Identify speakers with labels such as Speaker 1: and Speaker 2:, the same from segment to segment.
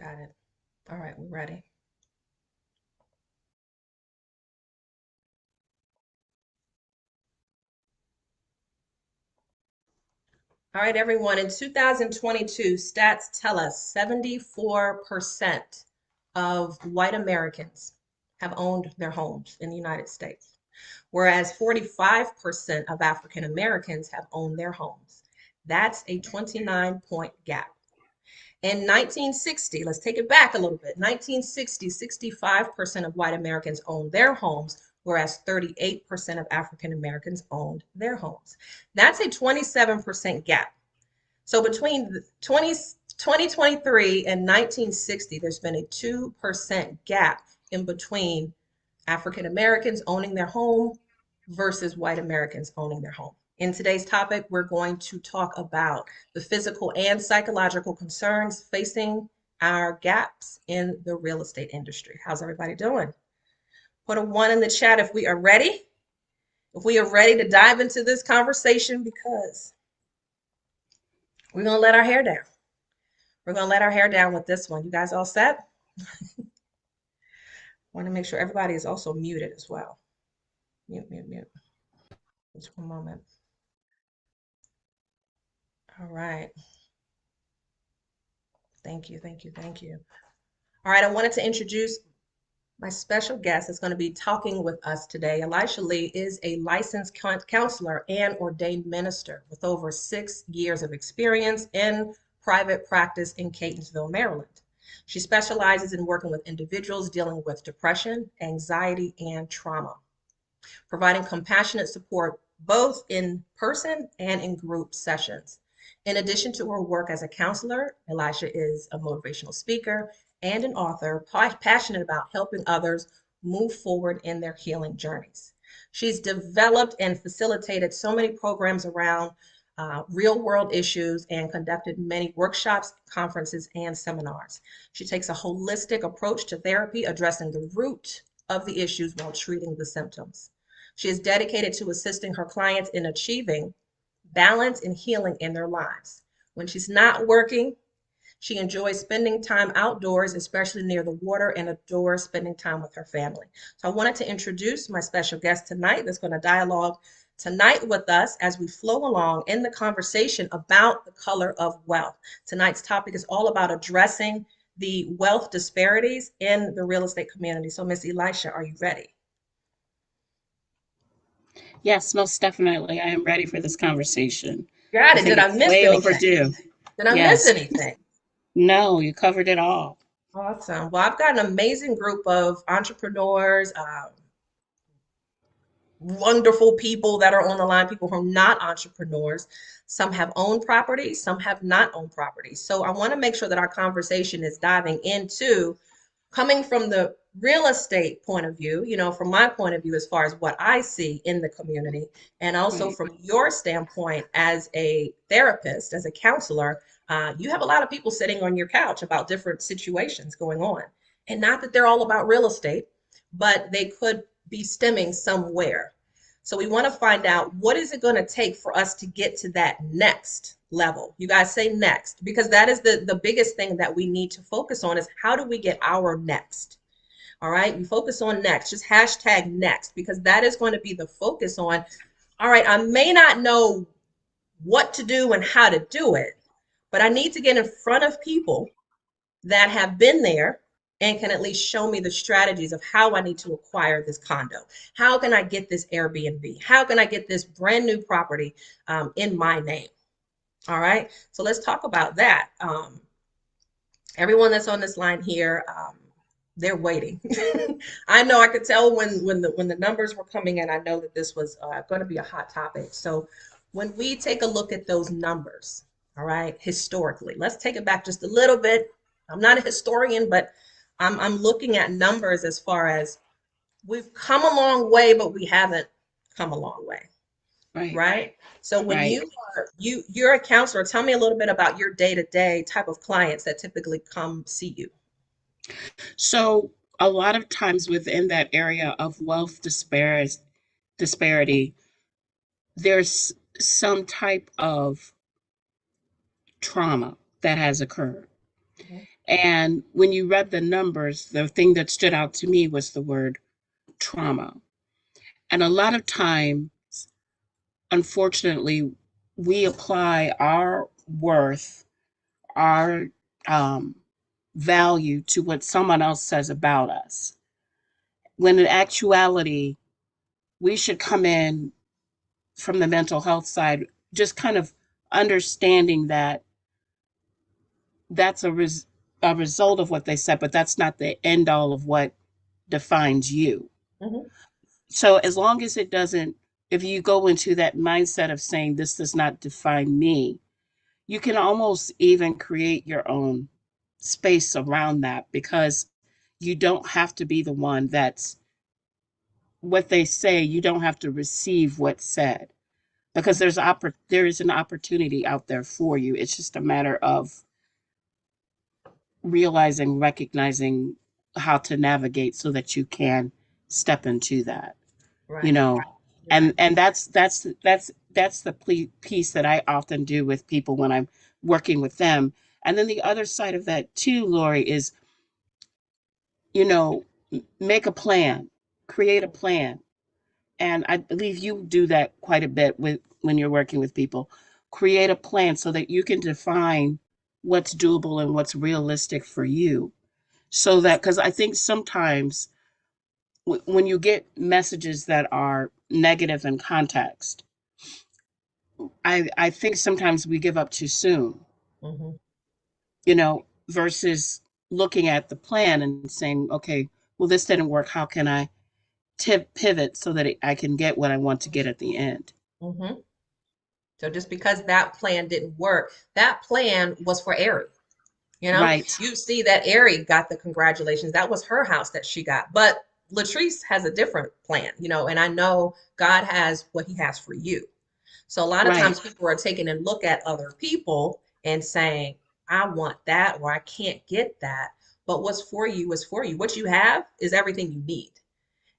Speaker 1: Got it. All right, we're ready. All right, everyone. In 2022, stats tell us 74% of white Americans have owned their homes in the United States, whereas 45% of African Americans have owned their homes. That's a 29-point gap. In 1960, let's take it back a little bit. 1960, 65% of white Americans owned their homes, whereas 38% of African Americans owned their homes. That's a 27% gap. So between 2023 and 1960, there's been a 2% gap in between African Americans owning their home versus white Americans owning their home. In today's topic, we're going to talk about the physical and psychological concerns facing our gaps in the real estate industry. How's everybody doing? Put a 1 in the chat if we are ready. If we are ready to dive into this conversation, because we're going to let our hair down. We're going to let our hair down with this one. You guys all set? Want to make sure everybody is also muted as well. Mute, mute, mute. Just one moment. All right. Thank you, thank you, thank you. All right, I wanted to introduce my special guest that's going to be talking with us today. Elisha Lee is a licensed counselor and ordained minister with over 6 years of experience in private practice in Catonsville, Maryland. She specializes in working with individuals dealing with depression, anxiety, and trauma, providing compassionate support both in person and in group sessions. In addition to her work as a counselor, Elisha is a motivational speaker and an author, passionate about helping others move forward in their healing journeys. She's developed and facilitated so many programs around real world issues and conducted many workshops, conferences, and seminars. She takes a holistic approach to therapy, addressing the root of the issues while treating the symptoms. She is dedicated to assisting her clients in achieving balance and healing in their lives. When she's not working, she enjoys spending time outdoors, especially near the water, and adores spending time with her family. So I wanted to introduce my special guest tonight that's going to dialogue tonight with us as we flow along in the conversation about the color of wealth. Tonight's topic is all about addressing the wealth disparities in the real estate community. So Miss Elisha, are you ready?
Speaker 2: Yes, most definitely. I am ready for this conversation.
Speaker 1: Got it. Did I miss
Speaker 2: way
Speaker 1: anything?
Speaker 2: overdue.
Speaker 1: Did I
Speaker 2: Yes.
Speaker 1: miss anything?
Speaker 2: No, you covered it all.
Speaker 1: Awesome. Well, I've got an amazing group of entrepreneurs, wonderful people that are on the line, people who are not entrepreneurs. Some have owned properties, some have not owned properties. So I want to make sure that our conversation is diving into coming from the real estate point of view, from my point of view, as far as what I see in the community, and also
Speaker 2: Right.
Speaker 1: from your standpoint as a therapist, as a counselor. You have a lot of people sitting on your couch about different situations going on. And not that they're all about real estate, but they could be stemming somewhere. So we want to find out, what is it going to take for us to get to that next level? You guys say next, because that is the biggest thing that we need to focus on, is how do we get our next? All right, we focus on next, just hashtag next, because that is going to be the focus on, all right, I may not know what to do and how to do it, but I need to get in front of people that have been there and can at least show me the strategies of how I need to acquire this condo. How can I get this Airbnb? How can I get this brand new property in my name? All right, so let's talk about that. Everyone that's on this line here, they're waiting. I know, I could tell when the numbers were coming in. I know that this was going to be a hot topic. So when we take a look at those numbers, all right, historically, let's take it back just a little bit. I'm not a historian, but I'm looking at numbers as far as we've come a long way, but we haven't come a long way. Right. So when
Speaker 2: Right.
Speaker 1: you're a counselor, tell me a little bit about your day-to-day type of clients that typically come see you.
Speaker 2: So a lot of times within that area of wealth disparity, there's some type of trauma that has occurred.
Speaker 1: Mhm.
Speaker 2: And when you read the numbers, the thing that stood out to me was the word trauma. And a lot of time, unfortunately, we apply our worth, our um, value to what someone else says about us. When in actuality, we should come in from the mental health side, just kind of understanding that that's a result of what they said, but that's not the end all of what defines you.
Speaker 1: Hmm.
Speaker 2: So as long as it doesn't, if you go into that mindset of saying this does not define me, you can almost even create your own space around that, because you don't have to be the one that's what they say. You don't have to receive what's said, because there is an opportunity out there for you. It's just a matter of realizing, recognizing how to navigate so that you can step into that, you
Speaker 1: Right.
Speaker 2: know.
Speaker 1: Right.
Speaker 2: And that's the piece that I often do with people when I'm working with them. And then the other side of that too, Lorie, is, you know, make a plan, create a plan. And I believe you do that quite a bit with when you're working with people. Create a plan so that you can define what's doable and what's realistic for you. So that, because I think sometimes when you get messages that are negative in context, I think sometimes we give up too soon,
Speaker 1: Hmm.
Speaker 2: versus looking at the plan and saying, okay, well, this didn't work. How can I pivot so that I can get what I want to get at the end?
Speaker 1: Hmm. So just because that plan didn't work, that plan was for Ari. You know,
Speaker 2: Right,
Speaker 1: you see that Ari got the congratulations. That was her house that she got. But Latrice has a different plan, and I know God has what he has for you. So a lot of
Speaker 2: right.
Speaker 1: times people are taking a look at other people and saying, I want that or I can't get that. But what's for you is for you. What you have is everything you need.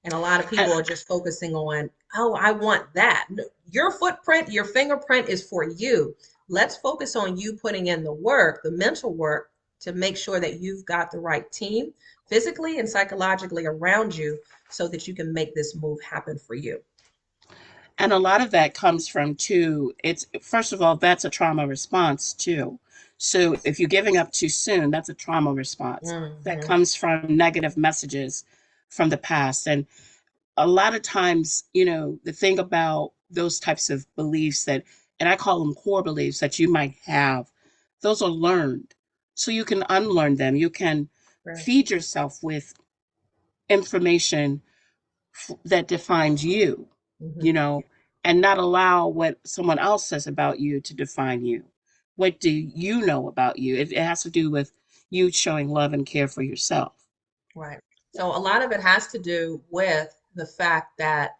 Speaker 1: And a lot of
Speaker 2: And,
Speaker 1: people are just focusing on, oh, I want that. Your footprint, your fingerprint is for you. Let's focus on you putting in the work, the mental work, to make sure that you've got the right team physically and psychologically around you so that you can make this move happen for you.
Speaker 2: and a lot of that comes from too, it's first of all, that's a trauma response too. So if you're giving up too soon, that's a trauma response that
Speaker 1: Hmm.
Speaker 2: comes from negative messages from the past. And a lot of times, the thing about those types of beliefs that, and I call them core beliefs that you might have, those are learned. So you can unlearn them. You can
Speaker 1: Right.
Speaker 2: feed yourself with information that defines you, you
Speaker 1: Hmm.
Speaker 2: know, and not allow what someone else says about you to define you. What do you know about you? It has to do with you showing love and care for yourself.
Speaker 1: Right. So a lot of it has to do with the fact that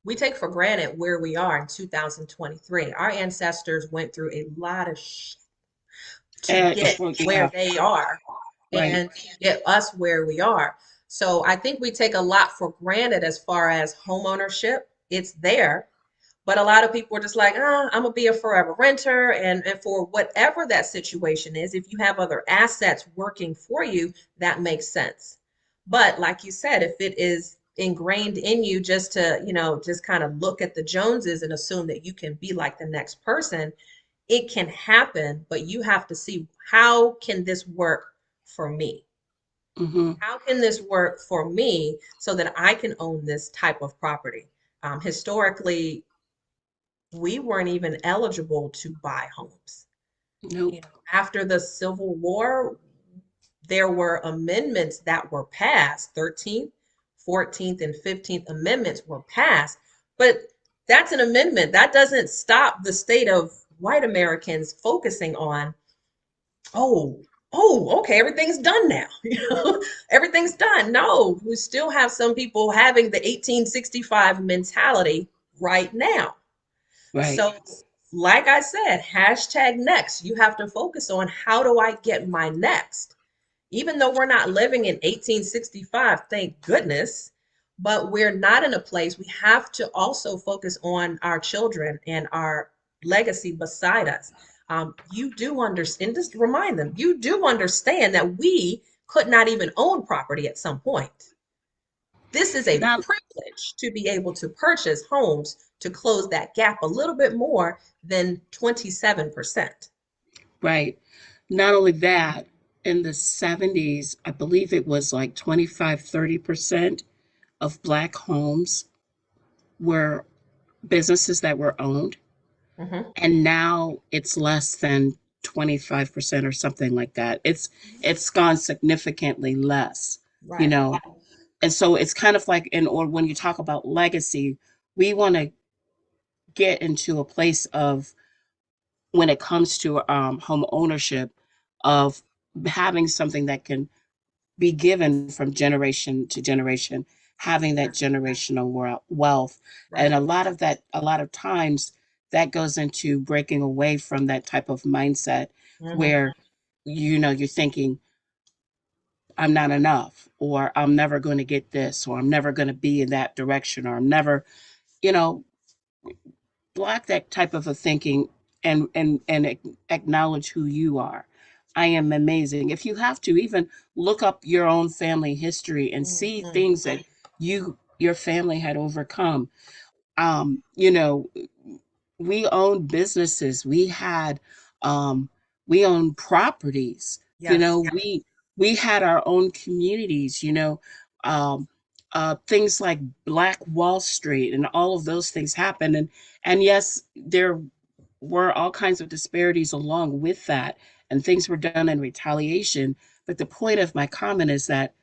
Speaker 1: we take for granted where we are in 2023. Our ancestors went through a lot of to
Speaker 2: And
Speaker 1: get
Speaker 2: well,
Speaker 1: where
Speaker 2: yeah,
Speaker 1: they are
Speaker 2: right.
Speaker 1: and to get us where we are. So I think we take a lot for granted as far as home ownership. It's there, but a lot of people are just like, I'm gonna be a forever renter. And for whatever that situation is, if you have other assets working for you, that makes sense. But like you said, if it is ingrained in you just to, just kind of look at the Joneses and assume that you can be like the next person, it can happen, but you have to see, how can this work for me?
Speaker 2: Hmm.
Speaker 1: How can this work for me so that I can own this type of property? Historically, we weren't even eligible to buy homes.
Speaker 2: Nope.
Speaker 1: After the Civil War, there were amendments that were passed. 13th, 14th, and 15th amendments were passed. But that's an amendment. That doesn't stop the state of white Americans focusing on, oh, okay, everything's done now. Everything's done. No, we still have some people having the 1865 mentality right now.
Speaker 2: Right.
Speaker 1: So, like I said, hashtag next. You have to focus on, how do I get my next? Even though we're not living in 1865, thank goodness, but we're not in a place, we have to also focus on our children and our legacy beside us. you do understand, just remind them, you do understand that we could not even own property at some point. This is a
Speaker 2: Not
Speaker 1: privilege to be able to purchase homes to close that gap a little bit more than 27%.
Speaker 2: right. Not only that, in the 70s, I believe it was like 25, 30% of Black homes were businesses that were owned.
Speaker 1: Hmm.
Speaker 2: And now it's less than 25% or something like that. It's gone significantly less, you
Speaker 1: Right.
Speaker 2: know. And so it's kind of like in or when you talk about legacy, we want to get into a place of when it comes to home ownership of having something that can be given from generation to generation, having that generational wealth. And
Speaker 1: Right.
Speaker 2: a lot of times that goes into breaking away from that type of mindset
Speaker 1: Hmm.
Speaker 2: where, you're thinking, I'm not enough, or I'm never going to get this, or I'm never going to be in that direction, or I'm never, you know, block that type of a thinking and acknowledge who you are. I am amazing. If you have to, even look up your own family history and see
Speaker 1: Hmm.
Speaker 2: things that your family had overcome. um you know we owned businesses, um we owned properties,
Speaker 1: Yes.
Speaker 2: we had our own communities, um things like Black Wall Street and all of those things happened, and yes, there were all kinds of disparities along with that, and things were done in retaliation. But the point of my comment is that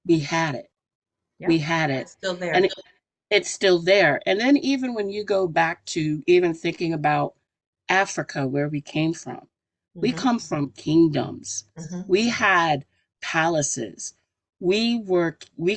Speaker 2: we had it
Speaker 1: Yeah.
Speaker 2: we had it
Speaker 1: It's still
Speaker 2: and
Speaker 1: there.
Speaker 2: it's still there. And then even when you go back to even thinking about Africa, where we came from, we
Speaker 1: Hmm.
Speaker 2: come from kingdoms.
Speaker 1: Hmm.
Speaker 2: We had palaces. We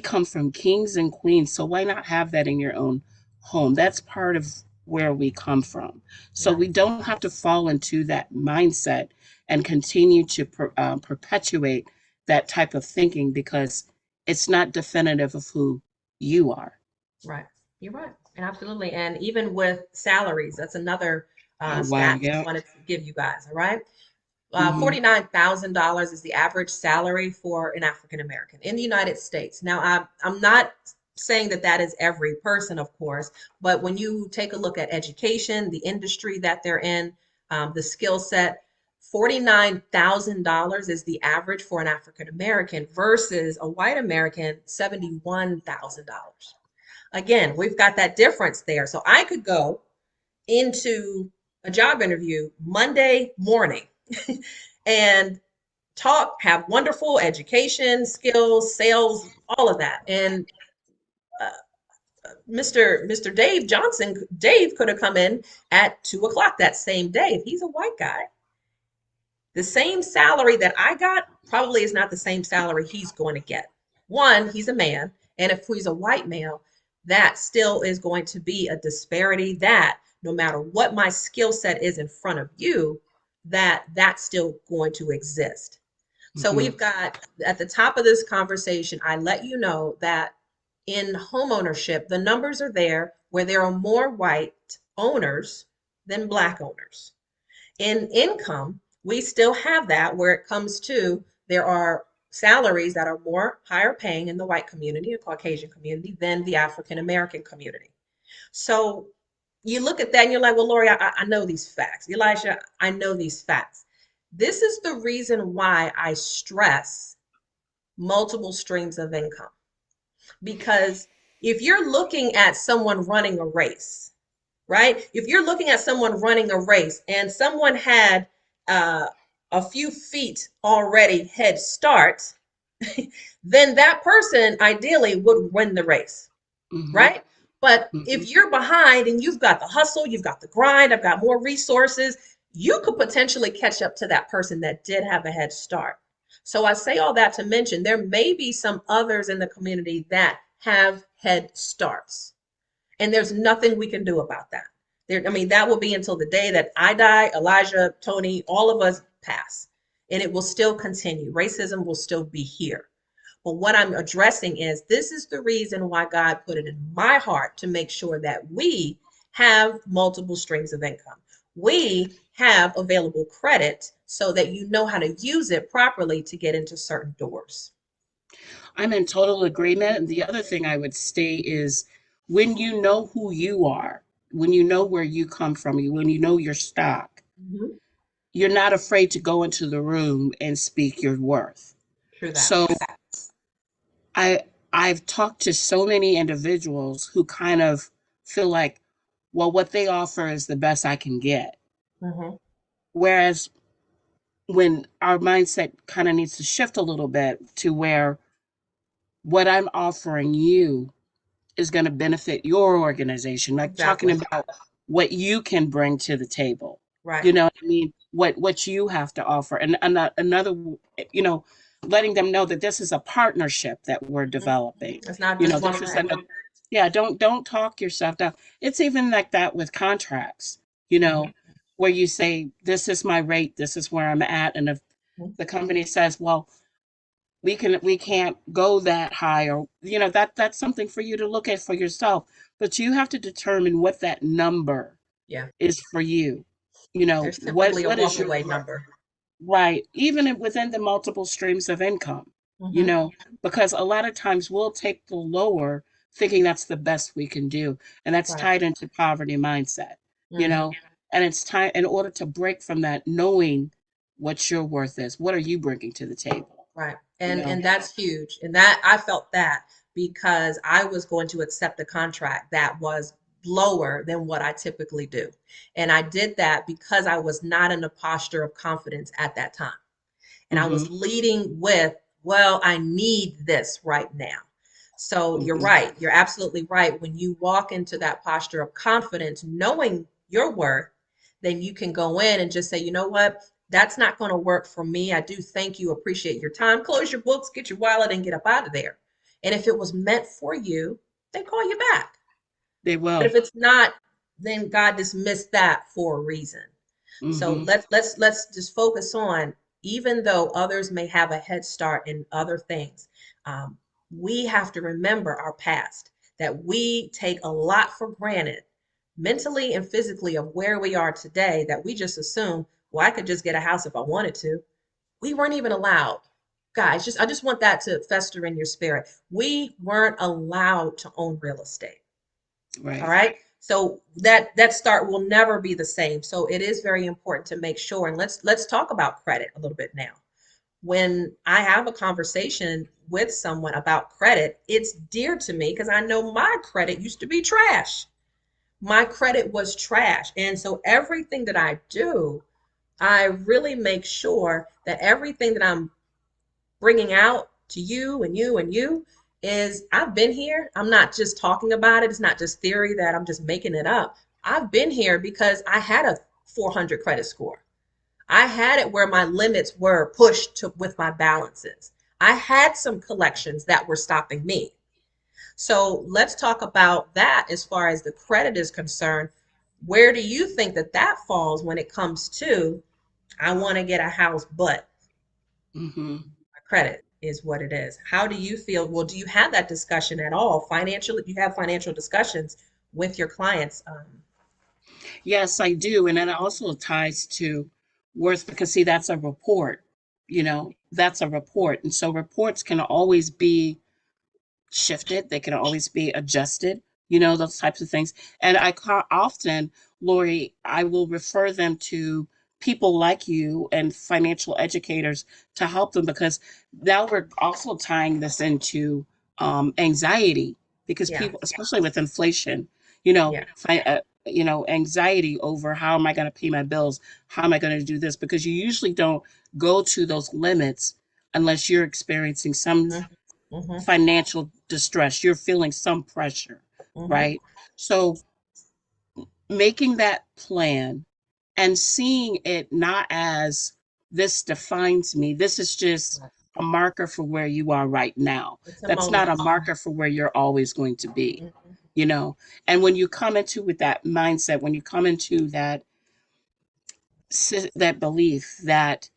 Speaker 2: come from kings and queens. So why not have that in your own home? That's part of where we come from. So
Speaker 1: Yeah.
Speaker 2: we don't have to fall into that mindset and continue to perpetuate that type of thinking, because it's not definitive of who you are.
Speaker 1: Right. You're right. Absolutely. And even with salaries, that's another
Speaker 2: Oh, wow.
Speaker 1: stat I
Speaker 2: Yeah.
Speaker 1: wanted to give you guys. All right.
Speaker 2: Hmm.
Speaker 1: $49,000 is the average salary for an African American in the United States. Now, I'm not saying that that is every person, of course, but when you take a look at education, the industry that they're in, the skill set, $49,000 is the average for an African American versus a white American, $71,000. Again, we've got that difference there. So I could go into a job interview Monday morning and talk, have wonderful education, skills, sales, all of that. And uh, Mr. Dave Johnson, Dave could have come in at 2 o'clock that same day. If he's a white guy, the same salary that I got probably is not the same salary he's going to get. One, he's a man, and if he's a white male, that still is going to be a disparity that no matter what my skill set is in front of you, that's still going to exist. So
Speaker 2: Hmm.
Speaker 1: we've got at the top of this conversation, I let you know that in homeownership, the numbers are there where there are more white owners than black owners. In income, we still have that where it comes to there are salaries that are more higher paying in the white community, the Caucasian community, than the African American community. So you look at that and you're like, well, Lorie, I know these facts. Elisha, I know these facts. This is the reason why I stress multiple streams of income. Because if you're looking at someone running a race, right? If you're looking at someone running a race and someone had uh, a few feet already head start, then that person ideally would win the race,
Speaker 2: Hmm.
Speaker 1: right? But
Speaker 2: Hmm.
Speaker 1: if you're behind and you've got the hustle, you've got the grind, I've got more resources, you could potentially catch up to that person that did have a head start. So I say all that to mention there may be some others in the community that have head starts. And there's nothing we can do about that. There, I mean, that will be until the day that I die, Elijah, Tony, all of us pass. And it will still continue. Racism will still be here. But what I'm addressing is this is the reason why God put it in my heart to make sure that we have multiple streams of income. We have available credit so that you know how to use it properly to get into certain doors.
Speaker 2: I'm in total agreement. And the other thing I would state is when you know who you are, when you know where you come from, when you know your stock,
Speaker 1: Mhm.
Speaker 2: you're not afraid to go into the room and speak your worth.
Speaker 1: True that.
Speaker 2: So I I've talked to so many individuals who kind of feel like, well, what they offer is the best I can get.
Speaker 1: Hmm.
Speaker 2: Whereas when our mindset kind of needs to shift a little bit to where what I'm offering you is going to benefit your organization, like talking
Speaker 1: Exactly.
Speaker 2: about what you can bring to the table.
Speaker 1: Right.
Speaker 2: You know what I mean? What you have to offer, and another, you know, letting them know that this is a partnership that we're
Speaker 1: Mhm.
Speaker 2: developing.
Speaker 1: It's not
Speaker 2: You know,
Speaker 1: just one
Speaker 2: this is
Speaker 1: way.
Speaker 2: a, yeah. Don't talk yourself down. It's even like that with contracts. You know,
Speaker 1: Mhm.
Speaker 2: where you say this is my rate, this is where I'm at, and if
Speaker 1: Mhm.
Speaker 2: the company says, well, we can't go that high, or you know, that's something for you to look at for yourself, but you have to determine what that number
Speaker 1: Yeah.
Speaker 2: is for you. You know,
Speaker 1: There's typically a
Speaker 2: what is your
Speaker 1: walkaway number.
Speaker 2: right, even within the multiple streams of income, you
Speaker 1: Hmm.
Speaker 2: know, because a lot of times we'll take the lower thinking that's the best we can do, and that's
Speaker 1: Right.
Speaker 2: tied into poverty mindset, you
Speaker 1: Hmm.
Speaker 2: know. And it's time in order to break from that, knowing what your worth is, what are you bringing to the table,
Speaker 1: Right.
Speaker 2: you
Speaker 1: And
Speaker 2: know.
Speaker 1: that's huge. And that I felt that because I was going to accept a contract that was lower than what I typically do. And I did that because I was not in a posture of confidence at that time. And I
Speaker 2: Mm-hmm.
Speaker 1: was leading with, well, I need this right now. So you're
Speaker 2: Mm-hmm.
Speaker 1: right. You're absolutely right. When you walk into that posture of confidence, knowing your worth, then you can go in and just say, you know what? That's not going to work for me. I do thank you, appreciate your time. Close your books, get your wallet, and get up out of there. And if it was meant for you, then call you back.
Speaker 2: They
Speaker 1: But
Speaker 2: will.
Speaker 1: if it's not, then God dismissed that for a reason. So
Speaker 2: Mm-hmm.
Speaker 1: let's just focus on, even though others may have a head start in other things, um, we have to remember our past, that we take a lot for granted mentally and physically of where we are today, that we just assume, well, I could just get a house if I wanted to. We weren't even allowed. Guys, just I just want that to fester in your spirit. We weren't allowed to own real estate. All
Speaker 2: Right.
Speaker 1: right. So that start will never be the same. So it is very important to make sure. And let's talk about credit a little bit now. When I have a conversation with someone about credit, it's dear to me because I know my credit used to be trash. My credit was trash. And so everything that I do, I really make sure that everything that I'm bringing out to you and you and you is I've been here. I'm not just talking about it. It's not just theory that I'm just making it up. I've been here because I had a 400 credit score. I had it where my limits were pushed to, with my balances. I had some collections that were stopping me. So let's talk about that as far as the credit is concerned. Where do you think that that falls when it comes to I want to get a house, but
Speaker 2: Mm-hmm.
Speaker 1: credit is what it is. How do you feel? Well, do you have that discussion at all? Financially, you have financial discussions with your clients.
Speaker 2: Yes, I do. And it also ties to worth because, see, that's a report, you know, that's a report. And so reports can always be shifted, they can always be adjusted, you know, those types of things. And often, Lorie, I will refer them to people like you and financial educators to help them because now we're also tying this into anxiety because
Speaker 1: Yeah,
Speaker 2: people, especially with inflation, you know,
Speaker 1: yeah.
Speaker 2: you know, anxiety over how am I going to pay my bills? How am I going to do this? Because you usually don't go to those limits unless you're experiencing some
Speaker 1: Hmm. Hmm.
Speaker 2: financial distress, you're feeling some pressure,
Speaker 1: Hmm.
Speaker 2: right? So making that plan and seeing it not as this defines me, this is just a marker for where you are right now.
Speaker 1: It's a
Speaker 2: That's not
Speaker 1: moment.
Speaker 2: a marker for where you're always going to be,
Speaker 1: Mhm.
Speaker 2: you know? And when you come into with that mindset, when you come into that that belief that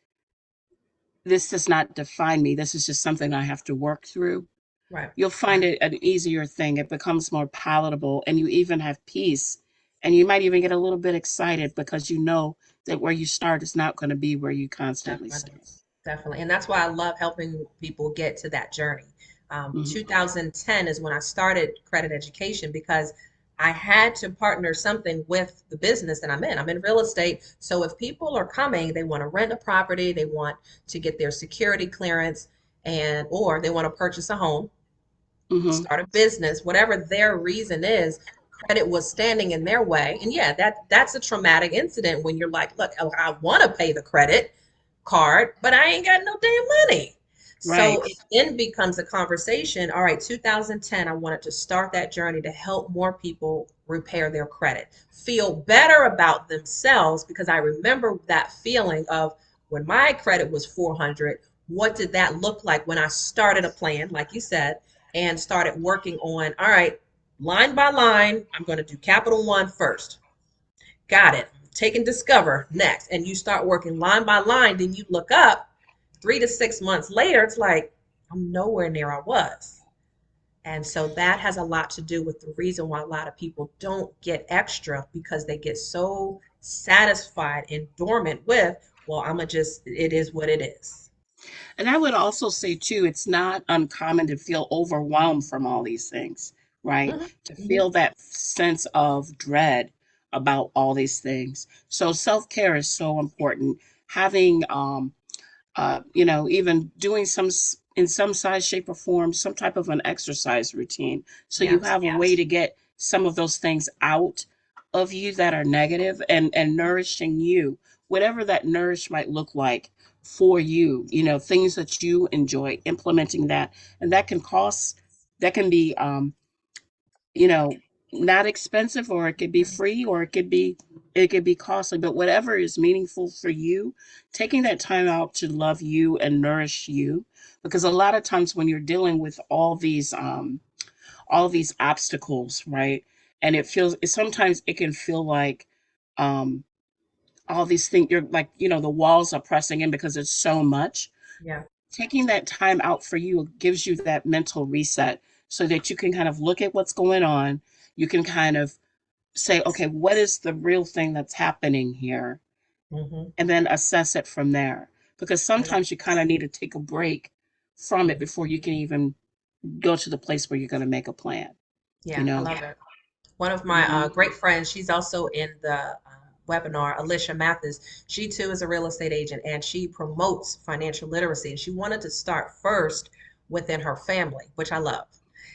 Speaker 2: this does not define me, this is just something I have to work through,
Speaker 1: Right.
Speaker 2: you'll find it an easier thing. It becomes more palatable, and you even have peace And you might even get a little bit excited because you know that where you start is not going to be where you constantly
Speaker 1: Definitely.
Speaker 2: start.
Speaker 1: Definitely. And that's why I love helping people get to that journey.
Speaker 2: Hmm.
Speaker 1: 2010 is when I started credit education because I had to partner something with the business that I'm in. I'm in real estate. So if people are coming, they want to rent a property, they want to get their security clearance, and or they want to purchase a home,
Speaker 2: Hmm.
Speaker 1: start a business, whatever their reason is, credit was standing in their way. And yeah, that's a traumatic incident when you're like, look, I want to pay the credit card, but I ain't got no damn money. So
Speaker 2: Right.
Speaker 1: it then becomes a conversation. All right, 2010, I wanted to start that journey to help more people repair their credit, feel better about themselves, because I remember that feeling of when my credit was 400, what did that look like when I started a plan, like you said, and started working on, all right, line by line, I'm going to do Capital One first. Got it. Taking Discover next. And you start working line by line. Then you look up 3 to 6 months later, it's like, I'm nowhere near I was. And so that has a lot to do with the reason why a lot of people don't get extra, because they get so satisfied and dormant with, well, I'm going to just, it is what it is.
Speaker 2: And I would also say, too, it's not uncommon to feel overwhelmed from all these things, right?
Speaker 1: Hmm.
Speaker 2: To
Speaker 1: Hmm.
Speaker 2: feel that sense of dread about all these things. So self care is so important. Having even doing in some size, shape, or form, some type of an exercise routine. So you
Speaker 1: Yes.
Speaker 2: have a way to get some of those things out of you that are negative and nourishing you, whatever that nourish might look like for you, things that you enjoy implementing that. And that can be, you know, not expensive, or it could be free, or it could be costly, but whatever is meaningful for you, taking that time out to love you and nourish you, because a lot of times when you're dealing with all these obstacles, right? And sometimes it can feel like um all these things, you're like, the walls are pressing in because it's so much.
Speaker 1: Yeah.
Speaker 2: Taking that time out for you gives you that mental reset so that you can kind of look at what's going on. You can kind of say, okay, what is the real thing that's happening here?
Speaker 1: Hmm.
Speaker 2: And then assess it from there. Because
Speaker 1: I love
Speaker 2: sometimes you kind of need to take a break from
Speaker 1: it.
Speaker 2: it before you can even go to the place where you're going to make a plan, you
Speaker 1: Yeah, I
Speaker 2: know?
Speaker 1: love it. One of my
Speaker 2: Hmm.
Speaker 1: great friends, she's also in the webinar, Alicia Mathis. She too is a real estate agent and she promotes financial literacy. And she wanted to start first within her family, which I love.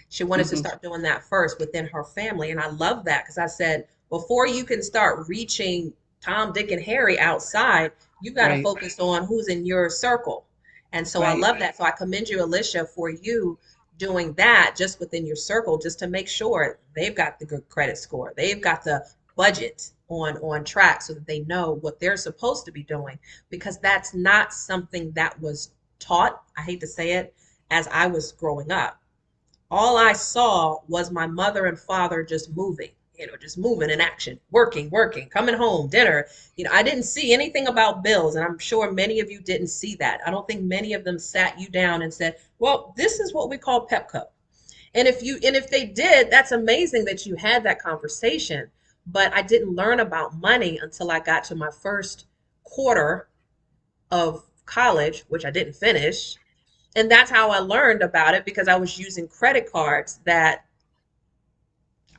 Speaker 1: She wanted to
Speaker 2: Hmm.
Speaker 1: start doing that first within her family. And I love that because I said, before you can start reaching Tom, Dick, and Harry outside, you got to
Speaker 2: Right,
Speaker 1: focus on who's in your circle. And so I
Speaker 2: right,
Speaker 1: love that. So I commend you, Alicia, for you doing that just within your circle, just to make sure they've got the good credit score, they've got the budget on track, so that they know what they're supposed to be doing, because that's not something that was taught, I hate to say it, as I was growing up. All I saw was my mother and father just moving, just moving in action, working, working, coming home, dinner. I didn't see anything about bills, and I'm sure many of you didn't see that. I don't think many of them sat you down and said, "Well, this is what we call Pepco." And if they did, that's amazing that you had that conversation. But I didn't learn about money until I got to my first quarter of college, which I didn't finish. And that's how I learned about it, because I was using credit cards that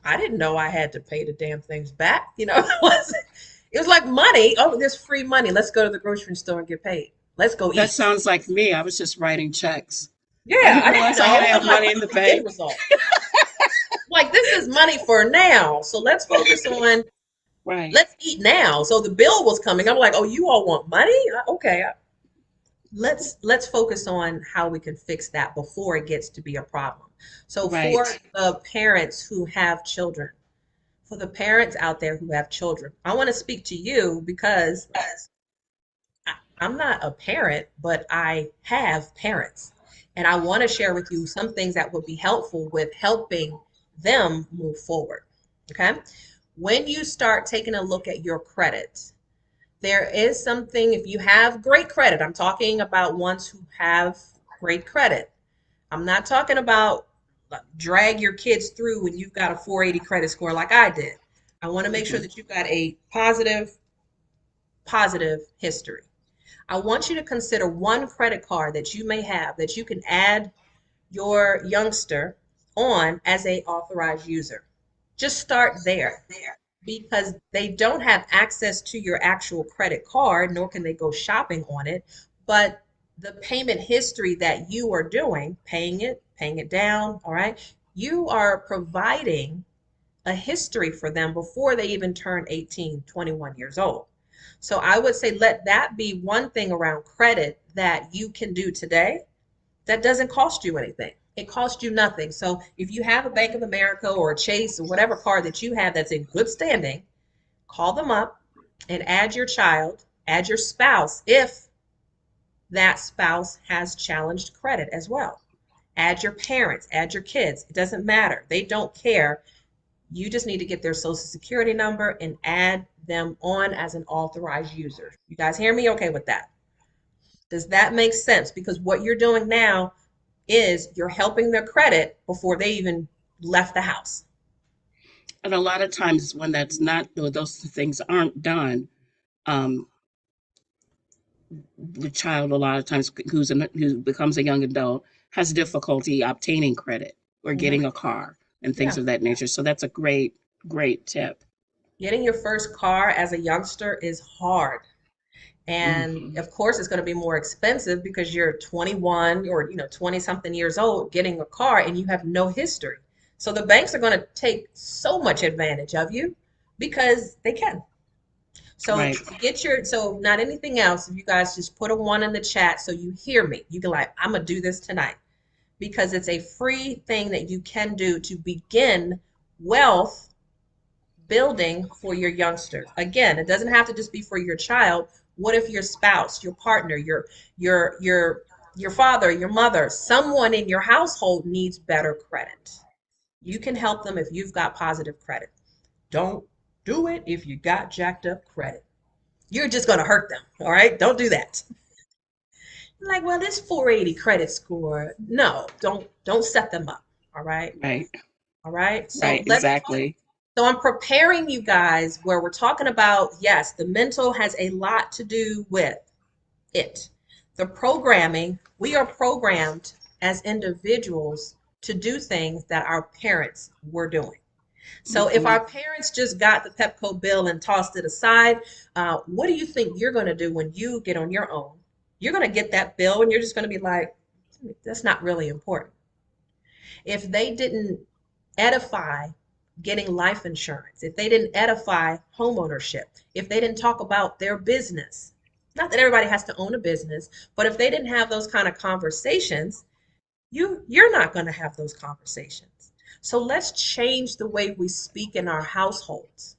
Speaker 1: I didn't know I had to pay the damn things back. It was like money. Oh, there's free money. Let's go to the grocery store and get paid. Let's go
Speaker 2: that
Speaker 1: eat.
Speaker 2: sounds like me. I was just writing checks. I
Speaker 1: Yeah,
Speaker 2: didn't
Speaker 1: I didn't
Speaker 2: realize I had to
Speaker 1: know. I'm
Speaker 2: have
Speaker 1: like,
Speaker 2: money
Speaker 1: what
Speaker 2: in the
Speaker 1: is the end
Speaker 2: bank.
Speaker 1: result? Like, this is money for now. So let's focus on,
Speaker 2: Right,
Speaker 1: let's eat now. So the bill was coming. I'm like, oh, you all want money? Okay. Let's focus on how we can fix that before it gets to be a problem. So for
Speaker 2: right.
Speaker 1: the parents who have children, for the parents out there who have children, I want to speak to you because I'm not a parent, but I have parents. And I want to share with you some things that would be helpful with helping them move forward. Okay. When you start taking a look at your credit, there is something, if you have great credit, I'm talking about ones who have great credit. I'm not talking about drag your kids through when you've got a 480 credit score like I did. I want to make sure
Speaker 2: Hmm.
Speaker 1: that you've got a positive history. I want you to consider one credit card that you may have that you can add your youngster on as a authorized user. Just start there because they don't have access to your actual credit card, nor can they go shopping on it. But the payment history that you are doing, paying it down, all right, you are providing a history for them before they even turn 18, 21 years old. So I would say let that be one thing around credit that you can do today that doesn't cost you anything. It costs you nothing. So if you have a Bank of America or a Chase or whatever card that you have that's in good standing, call them up and add your child, add your spouse if that spouse has challenged credit as well. Add your parents, add your kids. It doesn't matter. They don't care. You just need to get their social security number and add them on as an authorized user. You guys hear me okay with that? Does that make sense? Because what you're doing now is you're helping their credit before they even left the house.
Speaker 2: And a lot of times when that's not, those things aren't done, um, the child a lot of times who becomes a young adult has difficulty obtaining credit or
Speaker 1: Mhm.
Speaker 2: getting a car and things
Speaker 1: Yeah.
Speaker 2: of that nature. So that's a great tip.
Speaker 1: Getting your first car as a youngster is hard. And
Speaker 2: Hmm.
Speaker 1: of course, it's going to be more expensive because you're 21 or 20 something years old getting a car and you have no history. So the banks are going to take so much advantage of you because they can. So
Speaker 2: Right.
Speaker 1: to get your, so not anything else, if you guys just put a one in the chat so you hear me, you can like, I'm gonna do this tonight because it's a free thing that you can do to begin wealth building for your youngsters. Again, it doesn't have to just be for your child. What if your spouse, your partner, your your your father, your mother, someone in your household needs better credit? You can help them if you've got positive credit. Don't do it if you got jacked up credit. You're just going to hurt them. All right. Don't do that. Like, well, this 480 credit score. No, don't set them up. All right.
Speaker 2: Right.
Speaker 1: All right. So
Speaker 2: Right. Exactly.
Speaker 1: I'm preparing you guys where we're talking about, yes, the mental has a lot to do with it. The programming, we are programmed as individuals to do things that our parents were doing. So if
Speaker 2: Hmm.
Speaker 1: our parents just got the Pepco bill and tossed it aside, what do you think you're going to do when you get on your own? You're going to get that bill and you're just going to be like, that's not really important. If they didn't edify getting life insurance, if they didn't edify home ownership, if they didn't talk about their business, not that everybody has to own a business, but if they didn't have those kind of conversations, you're not going to have those conversations. So let's change the way we speak in our households.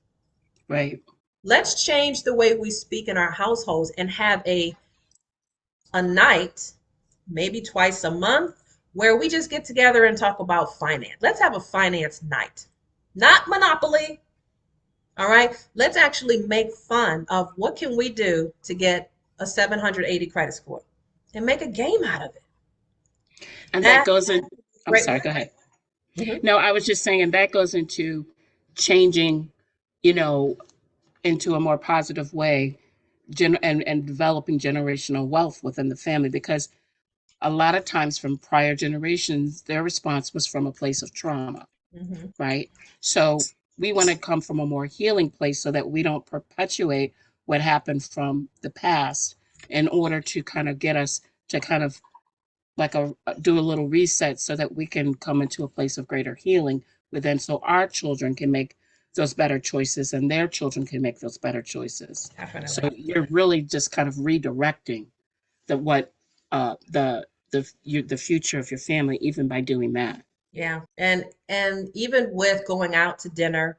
Speaker 2: Right.
Speaker 1: Let's change the way we speak in our households and have a night, maybe twice a month, where we just get together and talk about finance. Let's have a finance night. Not Monopoly, all right? Let's actually make fun of what can we do to get a 780 credit score and make a game out of it.
Speaker 2: And that
Speaker 1: That
Speaker 2: goes in.
Speaker 1: is a
Speaker 2: I'm
Speaker 1: great
Speaker 2: sorry.
Speaker 1: way.
Speaker 2: Go ahead.
Speaker 1: Mhm.
Speaker 2: No, I was just saying, and that goes into changing, you know, into a more positive way, and developing generational wealth within the family, because a lot of times from prior generations, their response was from a place of trauma,
Speaker 1: Mhm.
Speaker 2: right? So we want to come from a more healing place so that we don't perpetuate what happened from the past, in order to kind of get us to kind of like do a little reset so that we can come into a place of greater healing within, so our children can make those better choices and their children can make those better choices. So
Speaker 1: Definitely.
Speaker 2: you're really just kind of redirecting the what the future of your family, even by doing that.
Speaker 1: Yeah. And even with going out to dinner,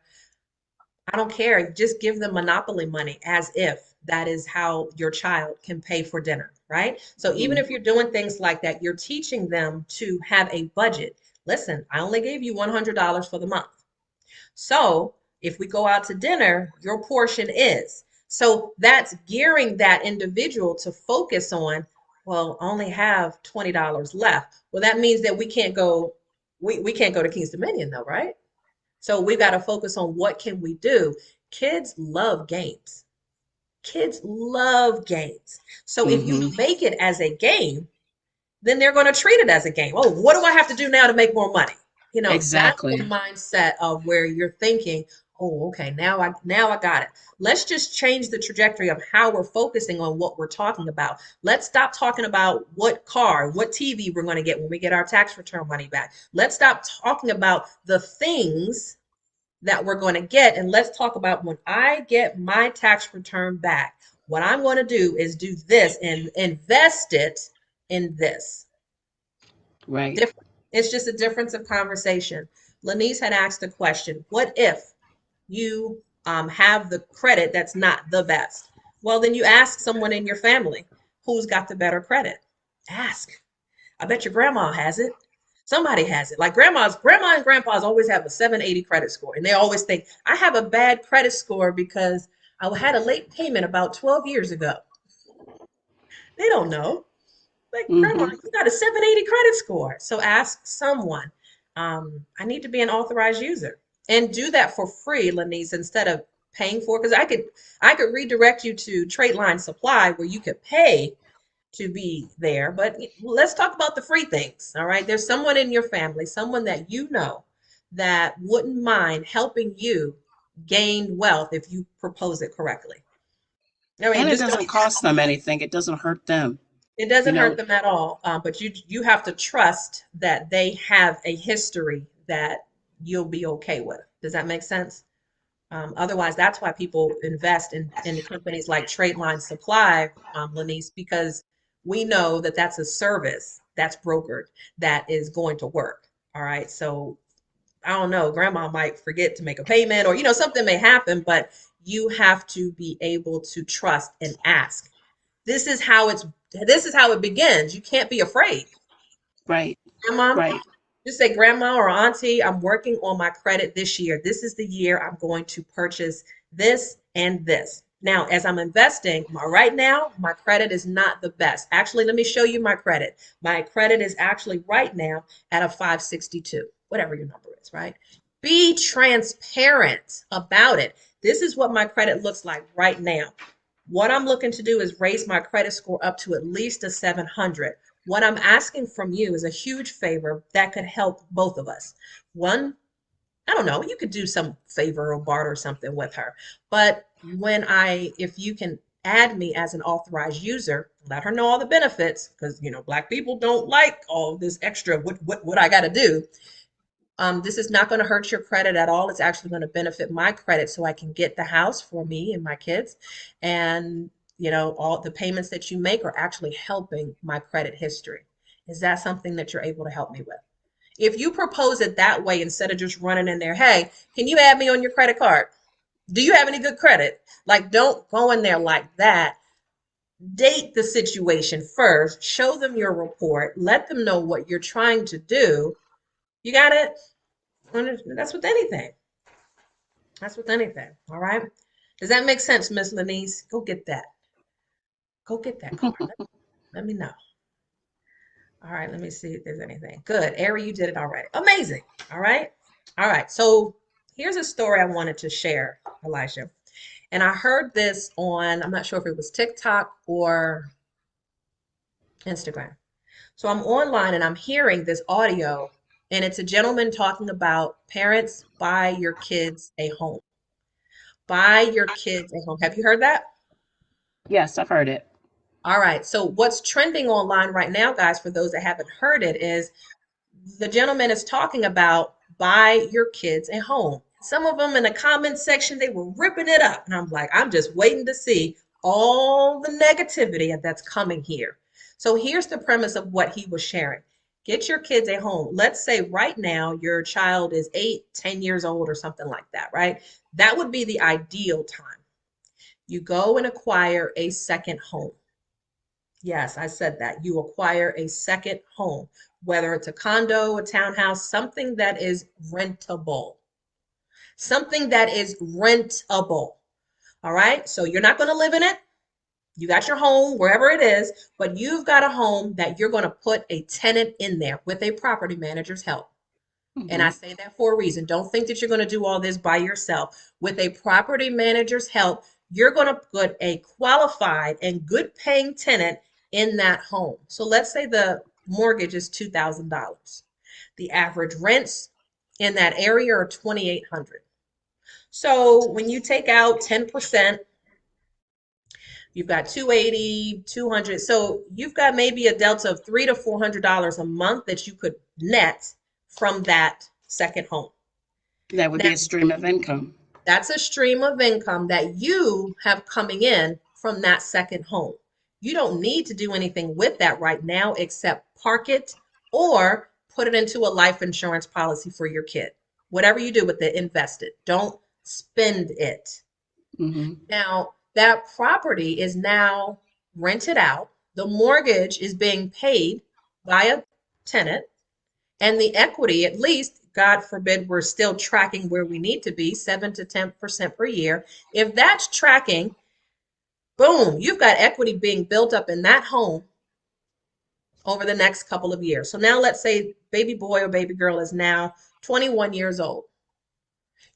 Speaker 1: I don't care. Just give them Monopoly money as if that is how your child can pay for dinner, right? So even
Speaker 2: Mhm.
Speaker 1: if you're doing things like that, you're teaching them to have a budget. Listen, I only gave you $100 for the month. So if we go out to dinner, your portion is. So that's gearing that individual to focus on, well, I only have $20 left. Well, that means that we can't go to King's Dominion though, right? So we've got to focus on what can we do. Kids love games. Kids love games. So if you
Speaker 2: Mm-hmm.
Speaker 1: make it as a game, then they're going to treat it as a game. Oh, what do I have to do now to make more money? That's the
Speaker 2: Exactly.
Speaker 1: mindset of where you're thinking, oh, okay, now I got it. Let's just change the trajectory of how we're focusing on what we're talking about. Let's stop talking about what car, what TV we're going to get when we get our tax return money back. Let's stop talking about the things that we're going to get, and let's talk about when I get my tax return back, what I'm going to do is do this and invest it in this.
Speaker 2: Right.
Speaker 1: Different. It's just a difference of conversation. Lanice had asked a question: what if you have the credit that's not the best? Well, then you ask someone in your family who's got the better credit. Ask. I bet your grandma has it. Somebody has it. Like grandma and grandpas always have a 780 credit score. And they always think, I have a bad credit score because I had a late payment about 12 years ago. They don't know. Like, grandma,
Speaker 2: Mm-hmm.
Speaker 1: you got a 780 credit score. So ask someone. I need to be an authorized user. And do that for free, Lanice, instead of paying for it. Because I could redirect you to Trade Line Supply where you could pay to be there. But let's talk about the free things. All right. There's someone in your family, someone that you know that wouldn't mind helping you gain wealth if you propose it correctly. I mean,
Speaker 2: And it
Speaker 1: just don't,
Speaker 2: doesn't cost them anything. It doesn't hurt them.
Speaker 1: it
Speaker 2: You
Speaker 1: doesn't hurt
Speaker 2: know,
Speaker 1: them at all. But you have to trust that they have a history that you'll be okay with. Does that make sense? Otherwise, that's why people invest in companies like Trade Line Supply, Lanice, because we know that that's a service that's brokered that is going to work. All right. So I don't know, grandma might forget to make a payment or, something may happen, but you have to be able to trust and ask. This is how it begins. You can't be afraid.
Speaker 2: right,
Speaker 1: Grandma,
Speaker 2: right.
Speaker 1: just say, Grandma or Auntie, I'm working on my credit this year. This is the year I'm going to purchase this and this. Now, as I'm investing, right now, my credit is not the best. Actually, let me show you my credit. My credit is actually right now at a 562, whatever your number is, right? Be transparent about it. This is what my credit looks like right now. What I'm looking to do is raise my credit score up to at least a 700. What I'm asking from you is a huge favor that could help both of us. One, I don't know, you could do some favor or barter something with her. But if you can add me as an authorized user, let her know all the benefits, because Black people don't like all this extra what I got to do. This is not going to hurt your credit at all. It's actually going to benefit my credit so I can get the house for me and my kids. And, all the payments that you make are actually helping my credit history. Is that something that you're able to help me with? If you propose it that way, instead of just running in there, hey, can you add me on your credit card? Do you have any good credit? Like, don't go in there like that. Date the situation first, show them your report, let them know what you're trying to do. You got it? That's with anything. That's with anything. All right. Does that make sense, Miss Lenise? Go get that. Go get that card. Let me know. All right. Let me see if there's anything. Good. Ari, you did it already. Amazing. All right. All right. So here's a story I wanted to share, Elijah. And I heard this on, I'm not sure if it was TikTok or Instagram. So I'm online and I'm hearing this audio, and it's a gentleman talking about parents, buy your kids a home. Buy your kids a home. Have you heard that?
Speaker 2: Yes, I've heard it.
Speaker 1: All right. So what's trending online right now, guys, for those that haven't heard it, is the gentleman is talking about buy your kids a home. Some of them in the comment section, they were ripping it up. And I'm like, I'm just waiting to see all the negativity that's coming here. So here's the premise of what he was sharing. Get your kids a home. Let's say right now your child is 8, 10 years old or something like that, right? That would be the ideal time. You go and acquire a second home. Yes, I said that. You acquire a second home, whether it's a condo, a townhouse, something that is rentable. Something that is rentable. All right. So you're not going to live in it. You got your home wherever it is, but you've got a home that you're going to put a tenant in there with a property manager's help. And I
Speaker 2: Hmm.
Speaker 1: say that for a reason. Don't think that you're going to do all this by yourself. With a property manager's help, you're going to put a qualified and good paying tenant in that home. So let's say the mortgage is $2,000. The average rents in that area are 2,800. So when you take out 10%, you've got 280, 200. So you've got maybe a delta of $300 to $400 a month that you could net from that second home.
Speaker 2: That would
Speaker 1: Now,
Speaker 2: be a stream of income.
Speaker 1: that's a stream of income that you have coming in from that second home. You don't need to do anything with that right now except park it or put it into a life insurance policy for your kid. Whatever you do with it, invest it. Don't spend it.
Speaker 2: Hmm.
Speaker 1: Now, that property is now rented out. The mortgage is being paid by a tenant, and the equity, at least, God forbid, we're still tracking where we need to be, 7 to 10% per year. If that's tracking, boom, you've got equity being built up in that home over the next couple of years. So now let's say baby boy or baby girl is now 21 years old.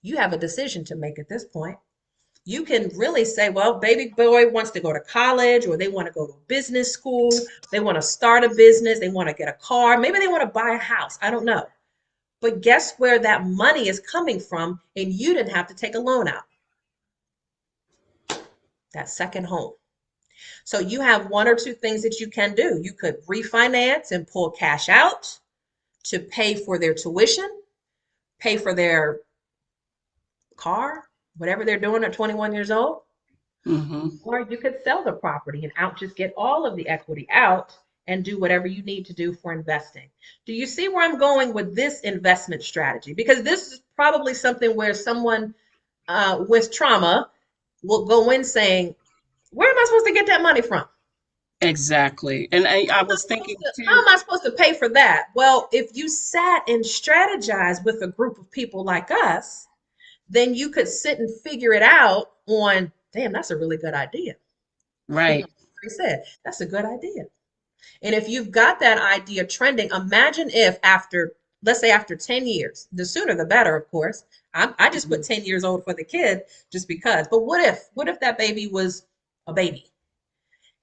Speaker 1: You have a decision to make at this point. You can really say, well, baby boy wants to go to college or they want to go to business school. They want to start a business. They want to get a car. Maybe they want to buy a house. I don't know. But guess where that money is coming from? And you didn't have to take a loan out. That second home. So you have one or two things that you can do. You could refinance and pull cash out to pay for their tuition, pay for their car, whatever they're doing at 21 years old.
Speaker 2: Hmm.
Speaker 1: Or you could sell the property and out, just get all of the equity out and do whatever you need to do for investing. Do you see where I'm going with this investment strategy? Because this is probably something where someone with trauma will go in saying, where am I supposed to get that money from?
Speaker 2: Exactly. And I was thinking
Speaker 1: How
Speaker 2: too,
Speaker 1: am I supposed to pay for that? Well, if you sat and strategized with a group of people like us, then you could sit and figure it out on, damn, that's a really good idea.
Speaker 2: right.
Speaker 1: He said, that's a good idea. And if you've got that idea trending, imagine if after, let's say after 10 years, the sooner the better, of course. I just put
Speaker 2: Mhm.
Speaker 1: 10 years old for the kid just because. But what if that baby was a baby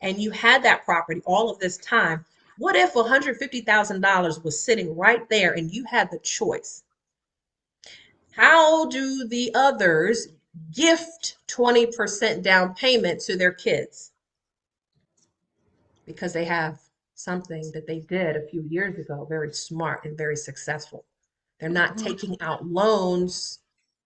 Speaker 1: and you had that property all of this time? What if $150,000 was sitting right there and you had the choice? How do the others gift 20% down payment to their kids? Because they have something that they did a few years ago, very smart and very successful. They're not
Speaker 2: Mhm.
Speaker 1: taking out loans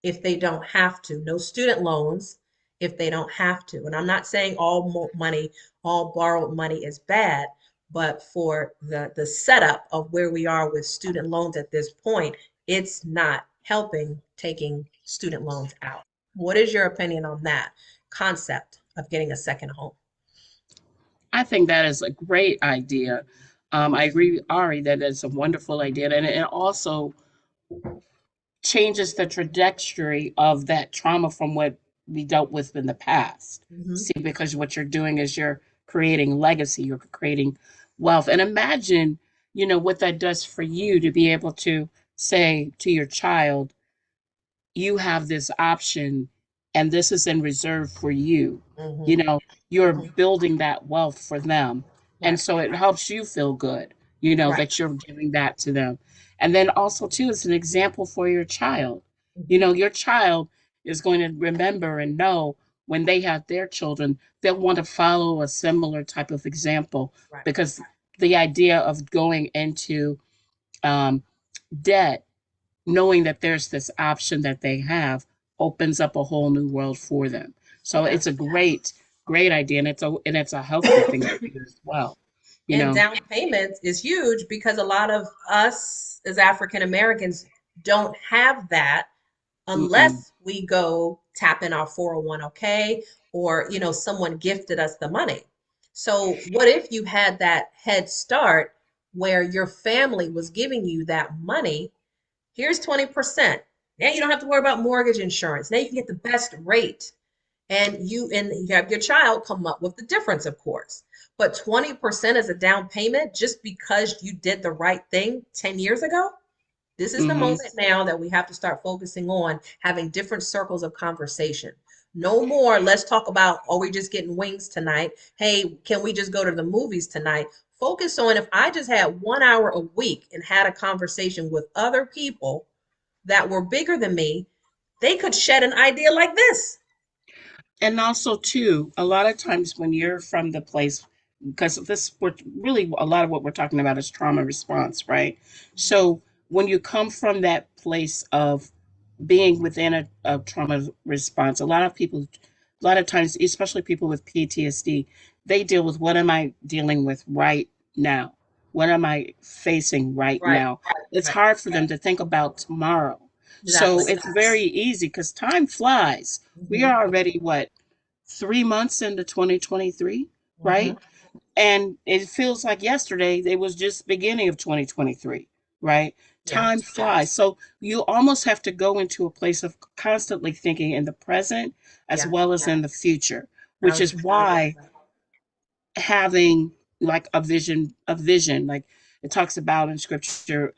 Speaker 1: if they don't have to. No student loans if they don't have to. And I'm not saying all money, all borrowed money is bad, but for the setup of where we are with student loans at this point, it's not helping taking student loans out. What is your opinion on that concept of getting a second home?
Speaker 2: I think that is a great idea. I agree with Ari that it's a wonderful idea. And it also changes the trajectory of that trauma from what we dealt with in the past.
Speaker 1: Mhm.
Speaker 2: See, because what you're doing is you're creating legacy, you're creating wealth. And imagine, what that does for you to be able to say to your child, you have this option and this is in reserve for you. You
Speaker 1: Mhm.
Speaker 2: know, you're building that wealth for them. And
Speaker 1: Right.
Speaker 2: so it helps you feel good,
Speaker 1: Right.
Speaker 2: that you're giving that to them. And then also, too, it's an example for your child.
Speaker 1: Mhm.
Speaker 2: Your child is going to remember and know when they have their children, they'll want to follow a similar type of example
Speaker 1: Right.
Speaker 2: because the idea of going into um, debt knowing that there's this option that they have opens up a whole new world for them. So
Speaker 1: Yeah.
Speaker 2: it's a great idea, and it's a healthy thing to do as well. You
Speaker 1: And
Speaker 2: know.
Speaker 1: down payments is huge because a lot of us as African Americans don't have that
Speaker 2: Mm-mm.
Speaker 1: unless we go tap in our 401(k) or someone gifted us the money. So what if you had that head start where your family was giving you that money? Here's 20%. Now you don't have to worry about mortgage insurance. Now you can get the best rate. And you have your child come up with the difference, of course. But 20% as a down payment just because you did the right thing 10 years ago, This is the
Speaker 2: Mm-hmm.
Speaker 1: moment now that we have to start focusing on having different circles of conversation. No more, let's talk about, are we just getting wings tonight? Hey, can we just go to the movies tonight? Focus on if I just had 1 hour a week and had a conversation with other people that were bigger than me, they could shed an idea like this.
Speaker 2: And also, too, a lot of times when you're from the place, because this, we're really, a lot of what we're talking about is trauma response, right? So when you come from that place of being within a trauma response, a lot of times, especially people with PTSD, they deal with, what am I dealing with right now? What am I facing right
Speaker 1: Right,
Speaker 2: now? It's
Speaker 1: right.
Speaker 2: hard for them to think about tomorrow. So
Speaker 1: Exactly.
Speaker 2: it's very easy because time flies. We
Speaker 1: Hmm.
Speaker 2: are already, what, 3 months into 2023,
Speaker 1: Hmm.
Speaker 2: right? And it feels like yesterday, it was just beginning of 2023, right?
Speaker 1: Yeah,
Speaker 2: Time flies. So you almost have to go into a place of constantly thinking in the present as
Speaker 1: yeah.
Speaker 2: well as in the future,
Speaker 1: I
Speaker 2: which
Speaker 1: was
Speaker 2: is
Speaker 1: just gonna say
Speaker 2: why having like a vision, like it talks about in scripture,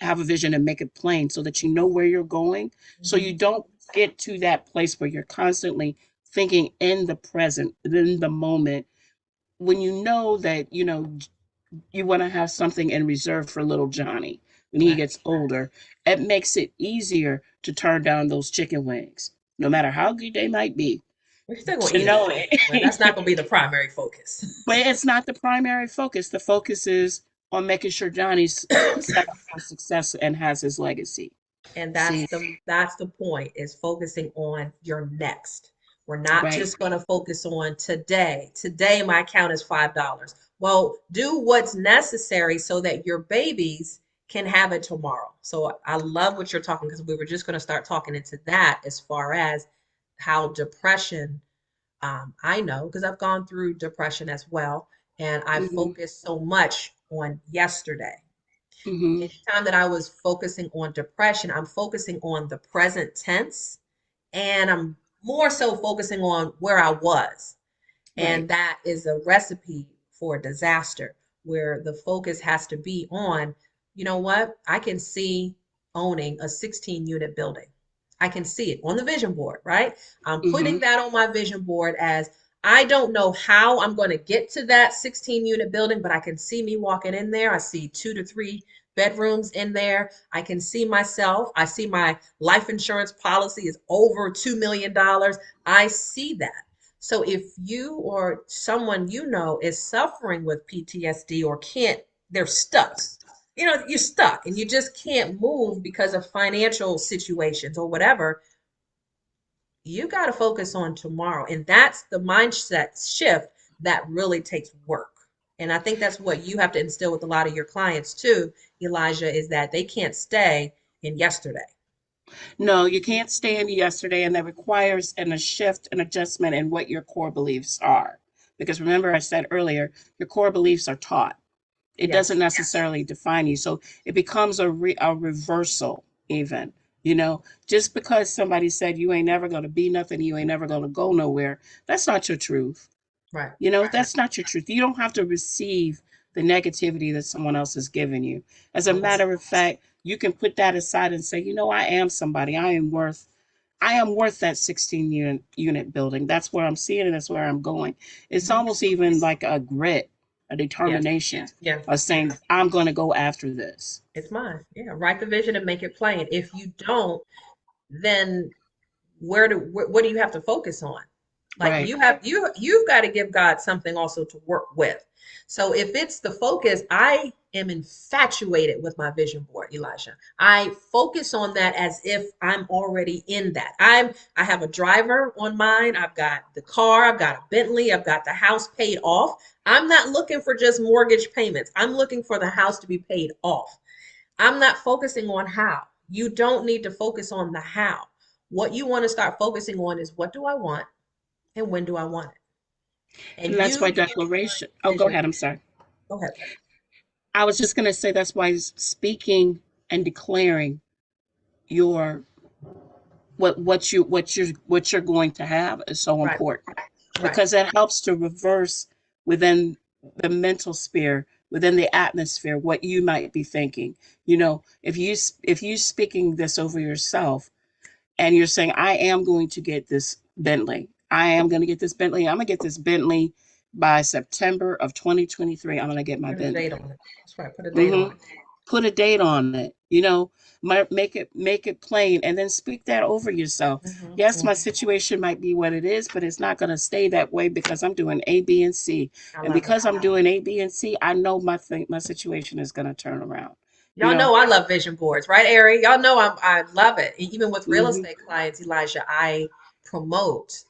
Speaker 2: have a vision and make it plain so that you know where you're going.
Speaker 1: that.
Speaker 2: So
Speaker 1: Hmm.
Speaker 2: you don't get to that place where you're constantly thinking in the present, in the moment, when you know that, you want to have something in reserve for little Johnny when he
Speaker 1: Right.
Speaker 2: gets older. It makes it easier to turn down those chicken wings, no matter how good they might be,
Speaker 1: We're still gonna
Speaker 2: to
Speaker 1: eat them,
Speaker 2: know
Speaker 1: but that's not
Speaker 2: it.
Speaker 1: gonna be the primary focus.
Speaker 2: But it's not the primary focus. The focus is on making sure Johnny's set up for success and has his legacy.
Speaker 1: And
Speaker 2: See,
Speaker 1: that's the point, is focusing on your next. We're not
Speaker 2: right.
Speaker 1: just going to focus on today. Today my account is $5. Well, do what's necessary so that your babies can have it tomorrow. So I love what you're talking, because we were just going to start talking into that as far as how depression, I know because I've gone through depression as well, and I
Speaker 2: Hmm.
Speaker 1: focused so much on yesterday.
Speaker 2: Hmm.
Speaker 1: Anytime that I was focusing on depression, I'm focusing on the present tense, and I'm more so focusing on where I was.
Speaker 2: Right.
Speaker 1: And that is a recipe for disaster, where the focus has to be on, you know what? I can see owning a 16 unit building. I can see it on the vision board, right? I'm
Speaker 2: Hmm.
Speaker 1: putting that on my vision board as, I don't know how I'm going to get to that 16 unit building, but I can see me walking in there. I see 2 to 3 bedrooms in there. I can see myself. I see my life insurance policy is over $2 million. I see that. So if you or someone you know is suffering with PTSD or can't, they're stuck. You're stuck and you just can't move because of financial situations or whatever. You got to focus on tomorrow. And that's the mindset shift that really takes work. And I think that's what you have to instill with a lot of your clients too, Elijah, is that they can't stay in yesterday.
Speaker 2: No, you can't stand yesterday, and that requires a shift, an adjustment in what your core beliefs are. Because remember, I said earlier, your core beliefs are taught. It doesn't
Speaker 1: Yes.
Speaker 2: necessarily define you. So it becomes a reversal, even. Just because somebody said you ain't never going to be nothing, you ain't never going to go nowhere, that's not your truth.
Speaker 1: Right. Right.
Speaker 2: That's not your truth. You don't have to receive the negativity that someone else has given you. As a
Speaker 1: Okay.
Speaker 2: matter of fact, you can put that aside and say, I am somebody. I am worth that 16 unit building. That's where I'm seeing it. That's where I'm going. It's
Speaker 1: Mhm.
Speaker 2: almost even like a grit, a
Speaker 1: Yeah.
Speaker 2: determination
Speaker 1: Yeah.
Speaker 2: of saying, I'm going to go after this.
Speaker 1: It's mine. Yeah. Write the vision and make it plain. If you don't, then what do you have to focus on? Like
Speaker 2: Right.
Speaker 1: you've got to give God something also to work with. So if it's the focus, I am infatuated with my vision board, Elijah. I focus on that as if I'm already in that. I have a driver on mine. I've got the car, I've got a Bentley, I've got the house paid off. I'm not looking for just mortgage payments. I'm looking for the house to be paid off. I'm not focusing on how. You don't need to focus on the how. What you want to start focusing on is, what do I want and when do I want it?
Speaker 2: And
Speaker 1: And
Speaker 2: that's
Speaker 1: you
Speaker 2: why
Speaker 1: give
Speaker 2: declaration. Oh, go
Speaker 1: vision.
Speaker 2: ahead. I'm sorry.
Speaker 1: Go ahead.
Speaker 2: I was just going to say that's why speaking and declaring your what you're going to have is so
Speaker 1: Right,
Speaker 2: important,
Speaker 1: right.
Speaker 2: because it helps to reverse within the mental sphere within the atmosphere what you might be thinking. If you speaking this over yourself and you're saying, I am going to get this Bentley. I am going to get this Bentley. I'm going to get this Bentley by September of 2023. I'm going to get my
Speaker 1: Put a date
Speaker 2: Bentley.
Speaker 1: on it. That's right. Put a date
Speaker 2: hmm
Speaker 1: on it.
Speaker 2: Put a date on it. Make it plain, and then speak that over yourself.
Speaker 1: Hmm.
Speaker 2: Yes, my
Speaker 1: Hmm.
Speaker 2: situation might be what it is, but it's not going to stay that way because I'm doing A, B, and C.
Speaker 1: I
Speaker 2: And
Speaker 1: love it.
Speaker 2: because I'm doing A, B, and C, I know my situation is going to turn around. You
Speaker 1: Y'all
Speaker 2: know.
Speaker 1: know I love vision boards, right, Ari? Y'all know I love it. And even with real
Speaker 2: hmm
Speaker 1: estate clients, Elijah, I promote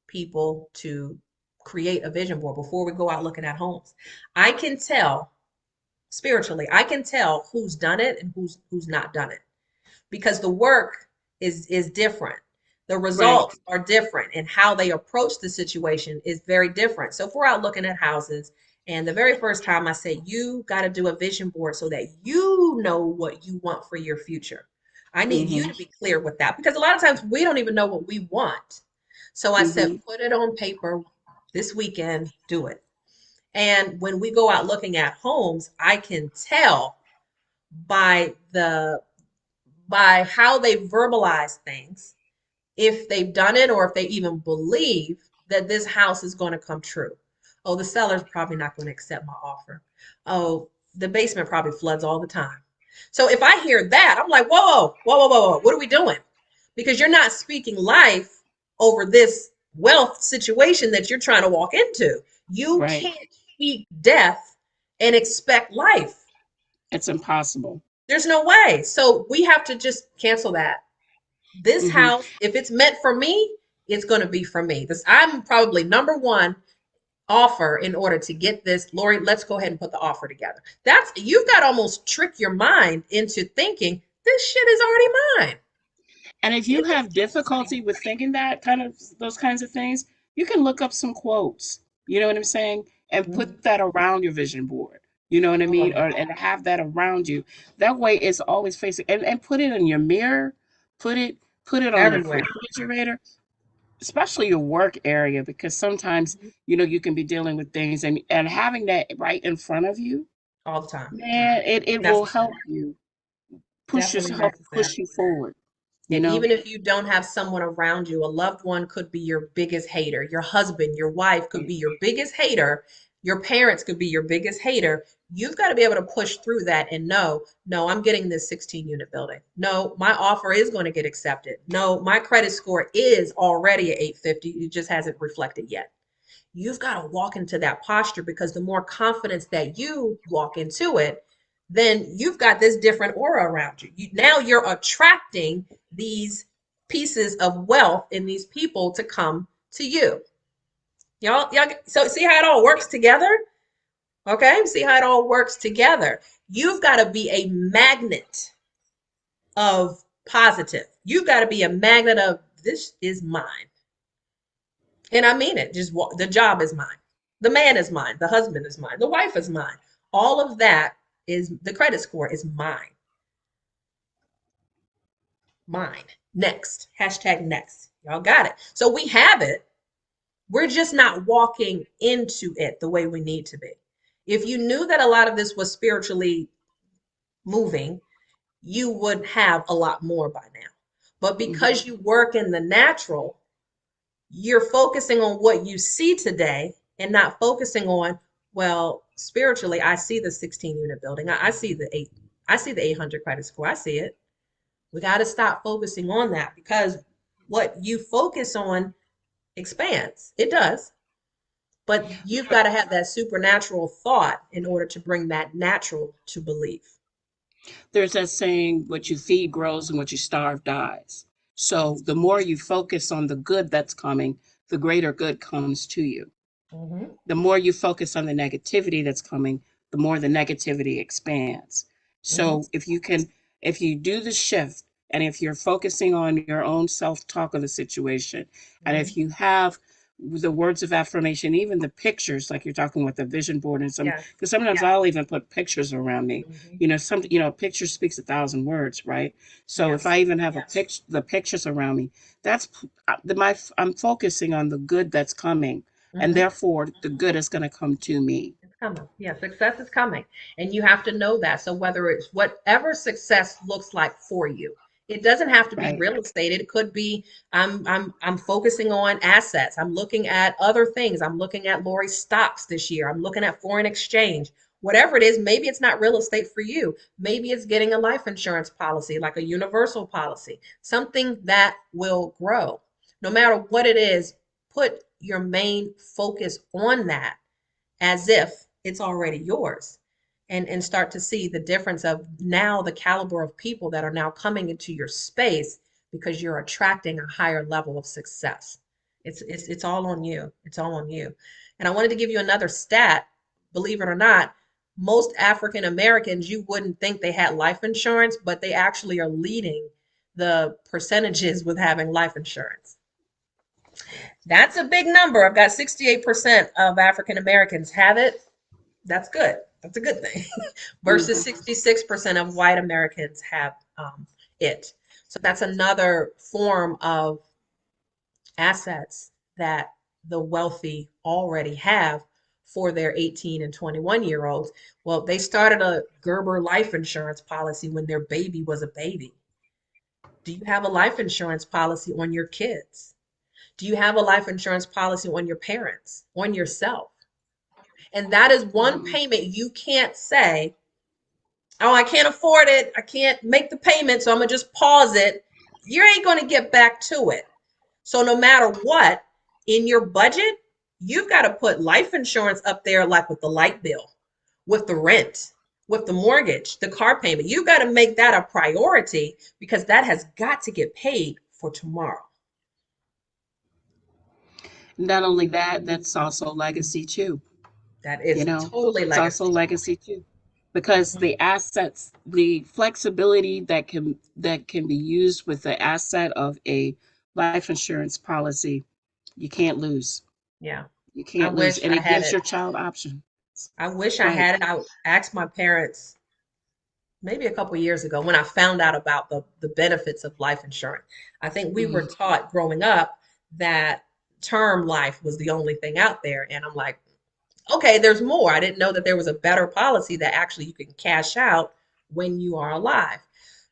Speaker 1: people to create a vision board before we go out looking at homes. I can tell spiritually, I can tell who's done it and who's not done it because the work is different. The
Speaker 2: Right.
Speaker 1: results are different and how they approach the situation is very different. So if we're out looking at houses and the very first time I say you got to do a vision board so that you know what you want for your future. I need you
Speaker 2: hmm
Speaker 1: to be clear with that because a lot of times we don't even know what we want. So I said
Speaker 2: hmm
Speaker 1: put it on paper this weekend, do it. And when we go out looking at homes, I can tell by the by how they verbalize things, if they've done it or if they even believe that this house is going to come true. Oh, the seller's probably not going to accept my offer. Oh, the basement probably floods all the time. So if I hear that, I'm like, whoa, whoa, whoa, whoa, whoa, what are we doing? Because you're not speaking life over this wealth situation that you're trying to walk into. You
Speaker 2: Right.
Speaker 1: can't speak death and expect life.
Speaker 2: It's impossible.
Speaker 1: There's no way. So we have to just cancel that. This
Speaker 2: hmm
Speaker 1: house, if it's meant for me, it's going to be for me. This I'm probably number one offer in order to get this. Lorie, let's go ahead and put the offer together. That's you've got to almost trick your mind into thinking this shit is already mine.
Speaker 2: And if you
Speaker 1: It
Speaker 2: have difficulty with thinking that kind of those kinds of things, you can look up some quotes. You know what I'm saying? And
Speaker 1: Mhm.
Speaker 2: put that around your vision board. You know what I mean?
Speaker 1: Oh,
Speaker 2: Or and have that around you. That way it's always facing and put it in your mirror, put it put it on your
Speaker 1: everywhere.
Speaker 2: refrigerator, especially your work area, because sometimes,
Speaker 1: Mhm.
Speaker 2: you can be dealing with things and having that right in front of you,
Speaker 1: All the time.
Speaker 2: man, it will help
Speaker 1: Necessary.
Speaker 2: you
Speaker 1: Definitely
Speaker 2: help push
Speaker 1: necessary.
Speaker 2: you forward, you
Speaker 1: And
Speaker 2: know?
Speaker 1: even if you don't have someone around you, a loved one could be your biggest hater. Your husband, your wife could be your biggest hater. Your parents could be your biggest hater. You've got to be able to push through that and know, no, I'm getting this 16 unit building. No, my offer is going to get accepted. No, my credit score is already at 850. It just hasn't reflected yet. You've got to walk into that posture because the more confidence that you walk into it, then you've got this different aura around you. Now you're attracting these pieces of wealth and these people to come to you. Y'all, so see how it all works together? Okay, see how it all works together. You've got to be a magnet of positive. You've got to be a magnet of this is mine. And I mean it. Just the job is mine. The man is mine. The husband is mine. The wife is mine. All of that is the credit score is mine. Mine. Next. Hashtag next. Y'all got it. So we have it. We're just not walking into it the way we need to be. If you knew that a lot of this was spiritually moving, you would have a lot more by now. But
Speaker 2: Mhm.
Speaker 1: because you work in the natural, you're focusing on what you see today and not focusing on, well, spiritually, I see the 16 unit building. I see I see the 800 credit score. I see it. We got to stop focusing on that because what you focus on expands. It does. But you've got to have that supernatural thought in order to bring that natural to belief.
Speaker 2: There's that saying, what you feed grows and what you starve dies. So the more you focus on the good that's coming, the greater good comes to you.
Speaker 1: Mm-hmm.
Speaker 2: The more you focus on the negativity that's coming, the more the negativity expands.
Speaker 1: Mm-hmm.
Speaker 2: So if you do the shift and if you're focusing on your own self talk of the situation, and
Speaker 1: Mm-hmm.
Speaker 2: if you have the words of affirmation, even the pictures, like you're talking with the vision board and some,
Speaker 1: Yes.
Speaker 2: because sometimes I'll even put pictures around me.
Speaker 1: Mm-hmm.
Speaker 2: A picture speaks 1,000 words, right? So if
Speaker 1: Yes.
Speaker 2: I even have the pictures around me, that's I'm focusing on the good that's coming, and
Speaker 1: Mm-hmm.
Speaker 2: therefore the good is going to come to me.
Speaker 1: Coming. Yeah, success is coming. And you have to know that. So whether it's whatever success looks like for you, it doesn't have to be
Speaker 2: Right.
Speaker 1: real estate. It could be I'm focusing on assets. I'm looking at other things. I'm looking at Lorie stocks this year. I'm looking at foreign exchange. Whatever it is, maybe it's not real estate for you. Maybe it's getting a life insurance policy, like a universal policy, something that will grow. No matter what it is, put your main focus on that as if it's already yours, and start to see the difference of now the caliber of people that are now coming into your space because you're attracting a higher level of success. It's all on you. It's all on you. And I wanted to give you another stat. Believe it or not, most African Americans, you wouldn't think they had life insurance, but they actually are leading the percentages with having life insurance. That's a big number. I've got 68% of African Americans have it. That's good. That's a good thing. Versus
Speaker 2: Hmm.
Speaker 1: 66% of white Americans have it. So that's another form of assets that the wealthy already have for their 18 and 21-year-olds. Well, they started a Gerber life insurance policy when their baby was a baby. Do you have a life insurance policy on your kids? Do you have a life insurance policy on your parents, on yourself? And that is one
Speaker 2: Hmm.
Speaker 1: payment you can't say, oh, I can't afford it. I can't make the payment, so I'm going to just pause it. You ain't going to get back to it. So no matter what, in your budget, you've got to put life insurance up there, like with the light bill, with the rent, with the mortgage, the car payment. You've got to make that a priority because that has got to get paid for tomorrow.
Speaker 2: Not only that, that's also legacy too.
Speaker 1: That
Speaker 2: You
Speaker 1: is
Speaker 2: know,
Speaker 1: totally
Speaker 2: it's also
Speaker 1: legacy.
Speaker 2: legacy too, because
Speaker 1: Mhm.
Speaker 2: the assets, the flexibility that can be used with the asset of a life insurance policy, you can't lose.
Speaker 1: Yeah.
Speaker 2: You
Speaker 1: I
Speaker 2: can't lose,
Speaker 1: wish
Speaker 2: and
Speaker 1: I
Speaker 2: it
Speaker 1: had
Speaker 2: gives
Speaker 1: it.
Speaker 2: your child option.
Speaker 1: I wish I
Speaker 2: Right.
Speaker 1: had it. I asked my parents maybe a couple years ago when I found out about the benefits of life insurance. I think we were
Speaker 2: Hmm.
Speaker 1: taught growing up that term life was the only thing out there. And I'm like, okay, there's more. I didn't know that there was a better policy that actually you can cash out when you are alive.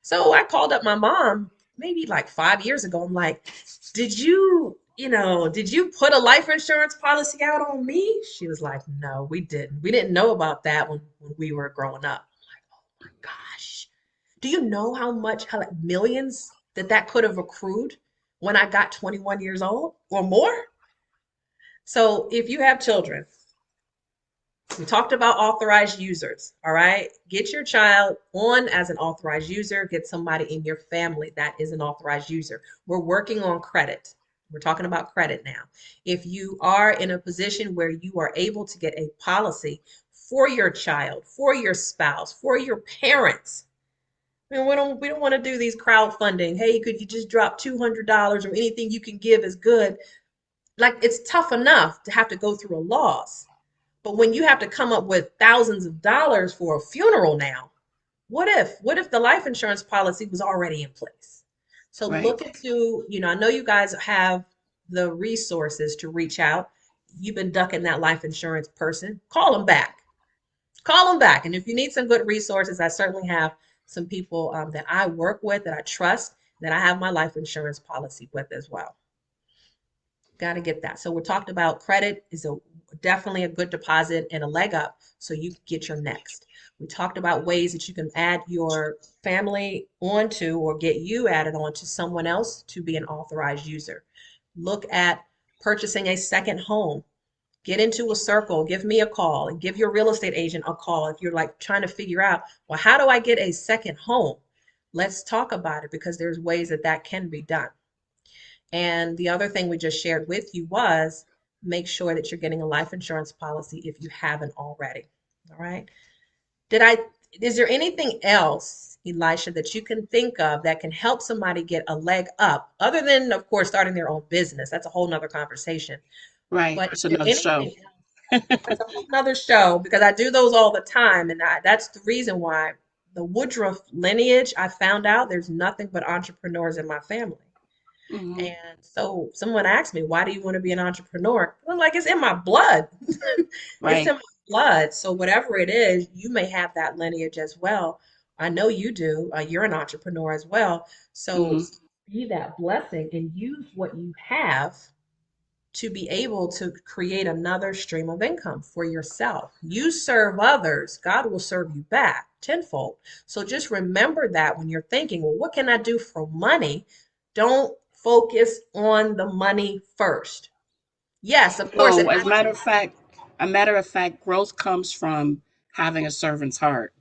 Speaker 1: So I called up my mom maybe like 5 years ago. I'm like, did you put a life insurance policy out on me? She was like, no, we didn't. We didn't know about that when we were growing up. My gosh. Do you know how like millions that could have accrued when I got 21 years old or more? So if you have children, we talked about authorized users, all right? Get your child on as an authorized user, get somebody in your family that is an authorized user. We're working on credit. We're talking about credit now. If you are in a position where you are able to get a policy for your child, for your spouse, for your parents, I mean, we don't want to do these crowdfunding. Hey, could you just drop $200 or anything you can give is good? Like it's tough enough to have to go through a loss. But when you have to come up with thousands of dollars for a funeral now, what if the life insurance policy was already in place? So
Speaker 2: Right.
Speaker 1: look into, I know you guys have the resources to reach out. You've been ducking that life insurance person. Call them back. Call them back. And if you need some good resources, I certainly have some people that I work with that I trust that I have my life insurance policy with as well. Got to get that. So we talked about credit is a definitely a good deposit and a leg up so you can get your next. We talked about ways that you can add your family onto or get you added on to someone else to be an authorized user. Look at purchasing a second home. Get into a circle, give me a call, and give your real estate agent a call if you're like trying to figure out, well, how do I get a second home? Let's talk about it because there's ways that that can be done. And the other thing we just shared with you was make sure that you're getting a life insurance policy if you haven't already. All right. Did I, is there anything else, Elisha, that you can think of that can help somebody get a leg up other than, of course, starting their own business? That's a whole nother conversation.
Speaker 2: Right.
Speaker 1: But is
Speaker 2: It's
Speaker 1: there
Speaker 2: another show.
Speaker 1: anything else? That's a whole nother show because I do those all the time. And that's the reason why the Woodruff lineage, I found out there's nothing but entrepreneurs in my family.
Speaker 2: Hmm.
Speaker 1: And so someone asked me, why do you want to be an entrepreneur? I'm like, it's in my blood. It's in
Speaker 2: Right.
Speaker 1: blood. So whatever it is, you may have that lineage as well. I know you do. You're an entrepreneur as well. So
Speaker 2: Hmm.
Speaker 1: be that blessing and use what you have to be able to create another stream of income for yourself. You serve others, God will serve you back tenfold. So just remember that when you're thinking, well, what can I do for money? Don't focus on the money first. Yes, of course, it
Speaker 2: No, as
Speaker 1: might.
Speaker 2: a matter of fact, growth comes from having a servant's heart.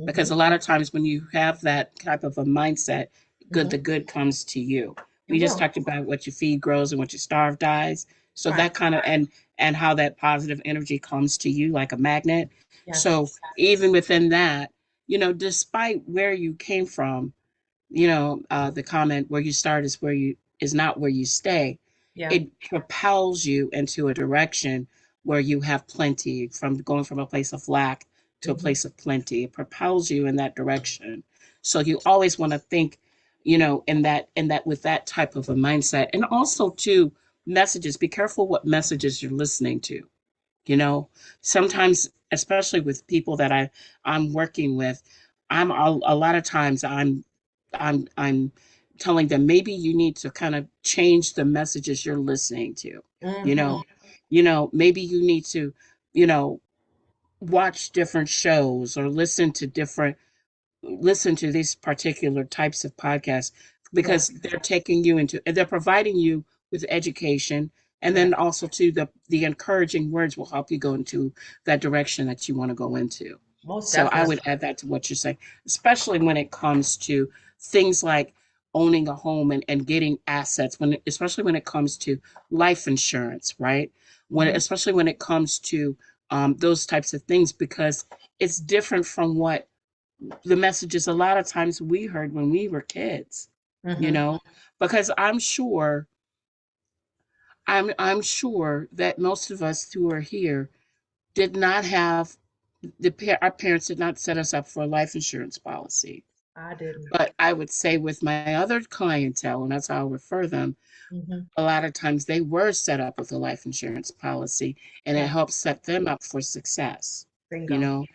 Speaker 2: Because
Speaker 1: Hmm.
Speaker 2: a lot of times when you have that type of a mindset,
Speaker 1: Hmm.
Speaker 2: the good comes to you.
Speaker 1: It
Speaker 2: We just
Speaker 1: will.
Speaker 2: talked about what you feed grows and what you starve dies. So
Speaker 1: Right.
Speaker 2: that kind of and how that positive energy comes to you like a magnet.
Speaker 1: Yes.
Speaker 2: So even within that, despite where you came from, the comment where you start is not where you stay.
Speaker 1: Yeah.
Speaker 2: It propels you into a direction where you have plenty, from going from a place of lack to a
Speaker 1: Hmm.
Speaker 2: place of plenty. It propels you in that direction. So you always want to think, in that with that type of a mindset. And also too, messages. Be careful what messages you're listening to. You know, sometimes, especially with people that I'm working with, a lot of times I'm telling them maybe you need to kind of change the messages you're listening to. You
Speaker 1: Hmm.
Speaker 2: know, maybe you need to, you know, watch different shows or listen to these particular types of podcasts,
Speaker 1: Yeah.
Speaker 2: because they're providing you with education, and
Speaker 1: Yeah.
Speaker 2: then also to the encouraging words will help you go into that direction that you want to go into.
Speaker 1: Most
Speaker 2: So I
Speaker 1: definitely.
Speaker 2: would add that to what you're saying, especially when it comes to things like owning a home and getting assets, especially when it comes to life insurance, right?
Speaker 1: Hmm.
Speaker 2: Especially when it comes to those types of things, because it's different from what the messages a lot of times we heard when we were kids, you
Speaker 1: Hmm.
Speaker 2: know, because I'm sure that most of us who are here did not have our parents did not set us up for a life insurance policy.
Speaker 1: I didn't.
Speaker 2: But I would say with my other clientele, and that's how I refer them,
Speaker 1: Hmm.
Speaker 2: a lot of times they were set up with a life insurance policy, and it
Speaker 1: Yeah.
Speaker 2: helps set them up for success, you
Speaker 1: Bingo.
Speaker 2: know.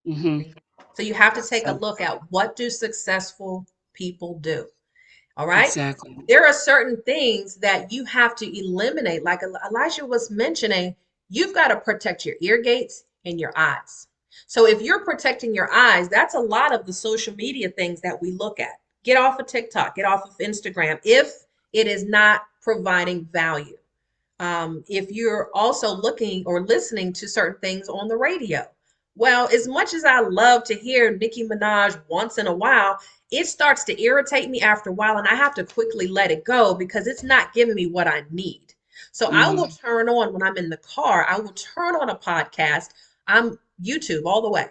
Speaker 2: Hmm.
Speaker 1: Bingo. So you have to take a
Speaker 2: So
Speaker 1: look at what do successful people do. All right.
Speaker 2: exactly.
Speaker 1: There are certain things that you have to eliminate. Like Elijah was mentioning, you've got to protect your ear gates and your eyes. So if you're protecting your eyes, that's a lot of the social media things that we look at. Get off of TikTok, get off of Instagram if it is not providing value. If you're also looking or listening to certain things on the radio. Well, as much as I love to hear Nicki Minaj once in a while, it starts to irritate me after a while, and I have to quickly let it go because it's not giving me what I need. So I will
Speaker 2: Hmm.
Speaker 1: turn on when I'm in the car, I will turn on a podcast. I'm YouTube all the way.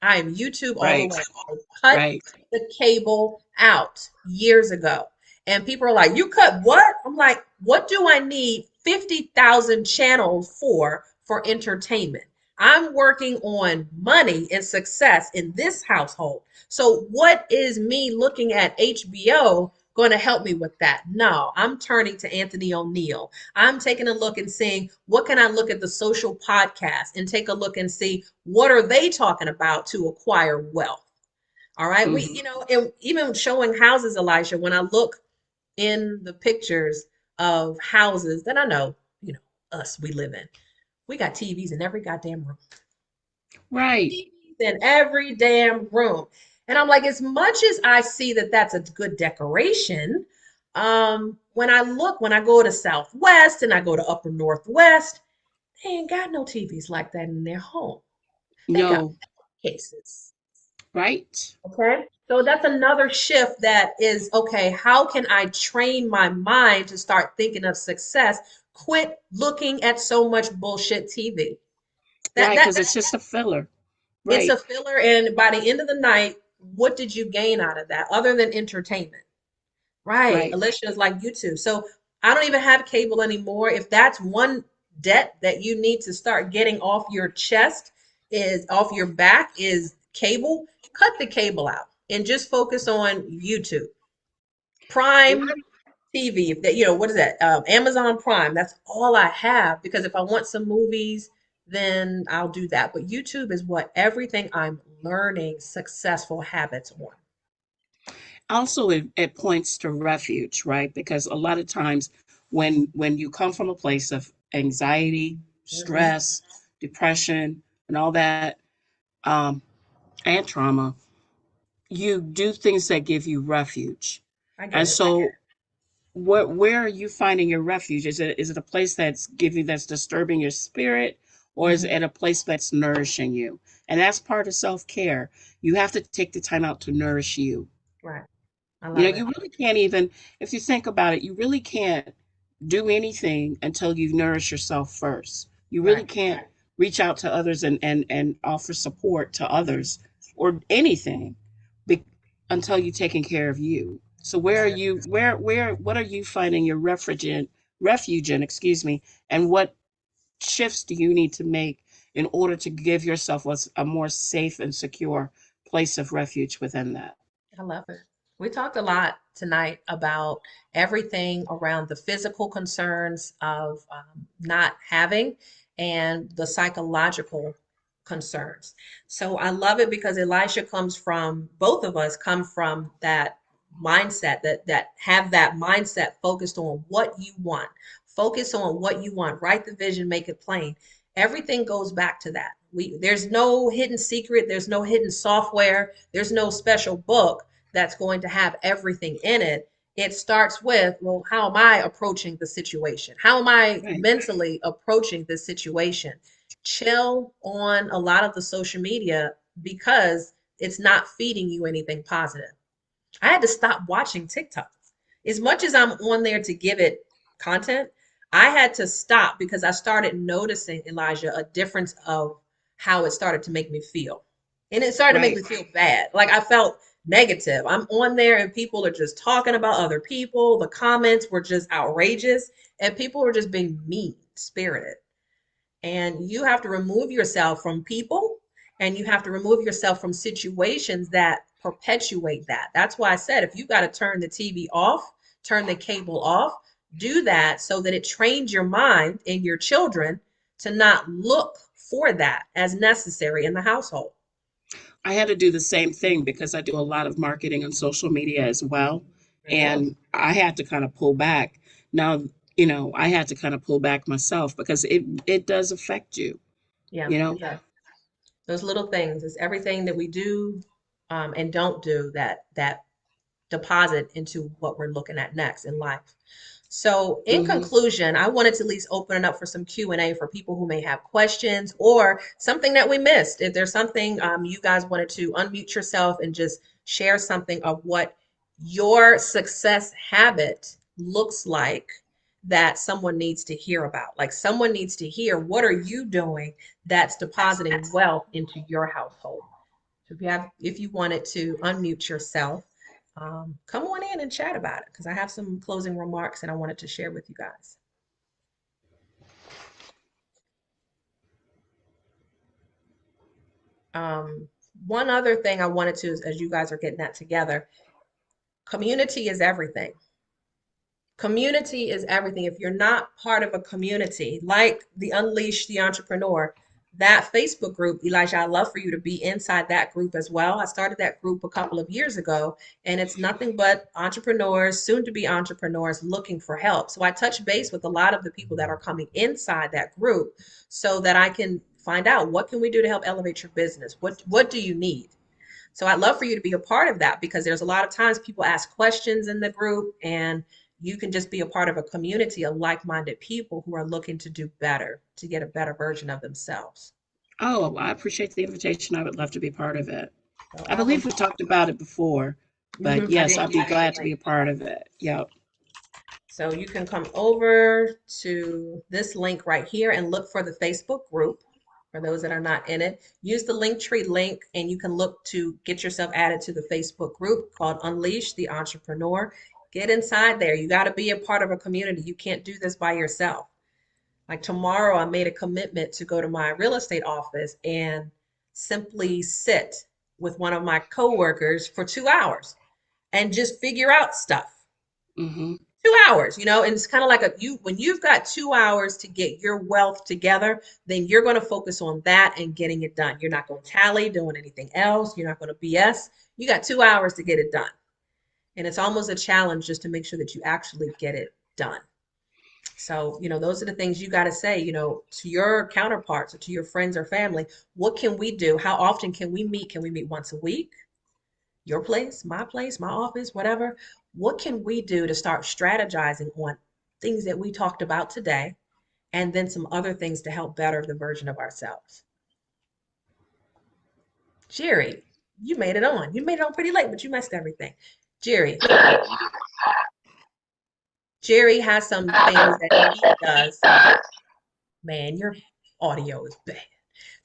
Speaker 1: I am YouTube all the
Speaker 2: Right.
Speaker 1: way. I cut
Speaker 2: Right.
Speaker 1: the cable out years ago. And people are like, you cut what? I'm like, what do I need 50,000 channels for entertainment? I'm working on money and success in this household. So what is me looking at HBO going to help me with that? No, I'm turning to Anthony O'Neill. I'm taking a look and seeing what can I look at the social podcast and take a look and see what are they talking about to acquire wealth. All right. We,
Speaker 2: Hmm.
Speaker 1: and even showing houses, Elijah, when I look in the pictures of houses that I know, us, we live in, we got TVs in every goddamn room.
Speaker 2: Right.
Speaker 1: TVs in every damn room. And I'm like, as much as I see that that's a good decoration, when I go to Southwest and I go to Upper Northwest, they ain't got no TVs like that in their home. They got
Speaker 2: No.
Speaker 1: cases.
Speaker 2: Right.
Speaker 1: Okay. So that's another shift that is okay. How can I train my mind to start thinking of success? Quit looking at so much bullshit TV. That
Speaker 2: Right.
Speaker 1: that
Speaker 2: Because it's just a filler.
Speaker 1: it's a
Speaker 2: Right.
Speaker 1: filler, and by the end of the night, what did you gain out of that other than entertainment? Right.
Speaker 2: Right.
Speaker 1: Alicia is like YouTube. So I don't even have cable anymore. If that's one debt that you need to start getting off your chest, is off your back, is cable, cut the cable out and just focus on YouTube. Prime
Speaker 2: Right.
Speaker 1: TV, that what is that? Amazon Prime. That's all I have because if I want some movies then I'll do that. But YouTube is what everything I'm learning successful habits on.
Speaker 2: Also, it points to refuge, right? Because a lot of times when you come from a place of anxiety,
Speaker 1: Hmm.
Speaker 2: stress, depression, and all that, um, and trauma, you do things that give you refuge.
Speaker 1: I get
Speaker 2: And
Speaker 1: it.
Speaker 2: so what where are you finding your refuge? Is it a place that's disturbing your spirit, or is
Speaker 1: Hmm.
Speaker 2: it a place that's nourishing you? And that's part of self-care. You have to take the time out to nourish you.
Speaker 1: Right. I
Speaker 2: You know,
Speaker 1: love it.
Speaker 2: you really can't even, if you think about it, you really can't do anything until you nourish yourself first. You really
Speaker 1: Right.
Speaker 2: can't reach out to others and offer support to others or anything be, until you've taken care of you. So
Speaker 1: That's it.
Speaker 2: what are you finding your refuge in, excuse me, and what shifts do you need to make in order to give yourself a more safe and secure place of refuge within that?
Speaker 1: I love it. We talked a lot tonight about everything around the physical concerns of not having and the psychological concerns. So I love it because Elisha comes from, both of us come from that mindset that have that mindset focused on what you want. Focus on what you want. Write the vision, make it plain. Everything goes back to that. There's no hidden secret, there's no hidden software, there's no special book that's going to have everything in it. It starts with, well, how am I approaching the situation? How am I
Speaker 2: Right.
Speaker 1: mentally approaching this situation? Chill on a lot of the social media because it's not feeding you anything positive. I had to stop watching TikTok. As much as I'm on there to give it content, I had to stop because I started noticing, Elijah, a difference of how it started to make me feel. And it started to make
Speaker 2: Right.
Speaker 1: me feel bad. Like I felt negative. I'm on there and people are just talking about other people. The comments were just outrageous and people were just being mean spirited. And you have to remove yourself from people and you have to remove yourself from situations that perpetuate that. That's why I said if you got to turn the TV off, turn the cable off, do that so that it trains your mind and your children to not look for that as necessary in the household.
Speaker 2: I had to do the same thing because I do a lot of marketing on social media as well.
Speaker 1: Mhm.
Speaker 2: And I had to kind of pull back. Now, I had to kind of pull back myself because it does affect you,
Speaker 1: Yeah,
Speaker 2: you
Speaker 1: it
Speaker 2: know?
Speaker 1: does. Those little things is everything that we do and don't do that deposit into what we're looking at next in life. So in
Speaker 2: Hmm.
Speaker 1: conclusion, I wanted to at least open it up for some Q&A for people who may have questions or something that we missed. If there's something you guys wanted to unmute yourself and just share something of what your success habit looks like that someone needs to hear about. Like someone needs to hear what are you doing that's depositing wealth into your household. So if you wanted to unmute yourself, come on in and chat about it because I have some closing remarks and I wanted to share with you guys. Um, One other thing I wanted to, as you guys are getting that together, community is everything. Community is everything. If you're not part of a community, like the Unleash the Entrepreneur, that Facebook group, Elijah, I'd love for you to be inside that group as well. I started that group a couple of years ago, and it's nothing but entrepreneurs, soon to be entrepreneurs looking for help. So I touch base with a lot of the people that are coming inside that group so that I can find out what can we do to help elevate your business? What do you need? So I'd love for you to be a part of that because there's a lot of times people ask questions in the group and you can just be a part of a community of like-minded people who are looking to do better, to get a better version of themselves.
Speaker 2: Oh, I appreciate the invitation. I would love to be part of it.
Speaker 1: So
Speaker 2: I
Speaker 1: I will,
Speaker 2: believe we talked about it before, but
Speaker 1: I
Speaker 2: yes,
Speaker 1: did
Speaker 2: I'd be
Speaker 1: use the
Speaker 2: glad to be
Speaker 1: link.
Speaker 2: a part of it. Yep.
Speaker 1: So you can come over to this link right here and look for the Facebook group for those that are not in it. Use the Linktree link and you can look to get yourself added to the Facebook group called Unleash the Entrepreneur. Get inside there. You got to be a part of a community. You can't do this by yourself. Like tomorrow, I made a commitment to go to my real estate office and simply sit with one of my coworkers for 2 hours and just figure out stuff.
Speaker 2: Hmm.
Speaker 1: 2 hours, and it's kind of like when you've got 2 hours to get your wealth together, then you're going to focus on that and getting it done. You're not going to tally, doing anything else. You're not going to BS. You got 2 hours to get it done. And it's almost a challenge just to make sure that you actually get it done. So, those are the things you got to say, to your counterparts or to your friends or family. What can we do? How often can we meet? Can we meet once a week? Your place, my office, whatever. What can we do to start strategizing on things that we talked about today, and then some other things to help better the version of ourselves? Jerry, you made it on. You made it on pretty late, but you messed everything. Jerry, Jerry has some things that he does. Man, your audio is bad.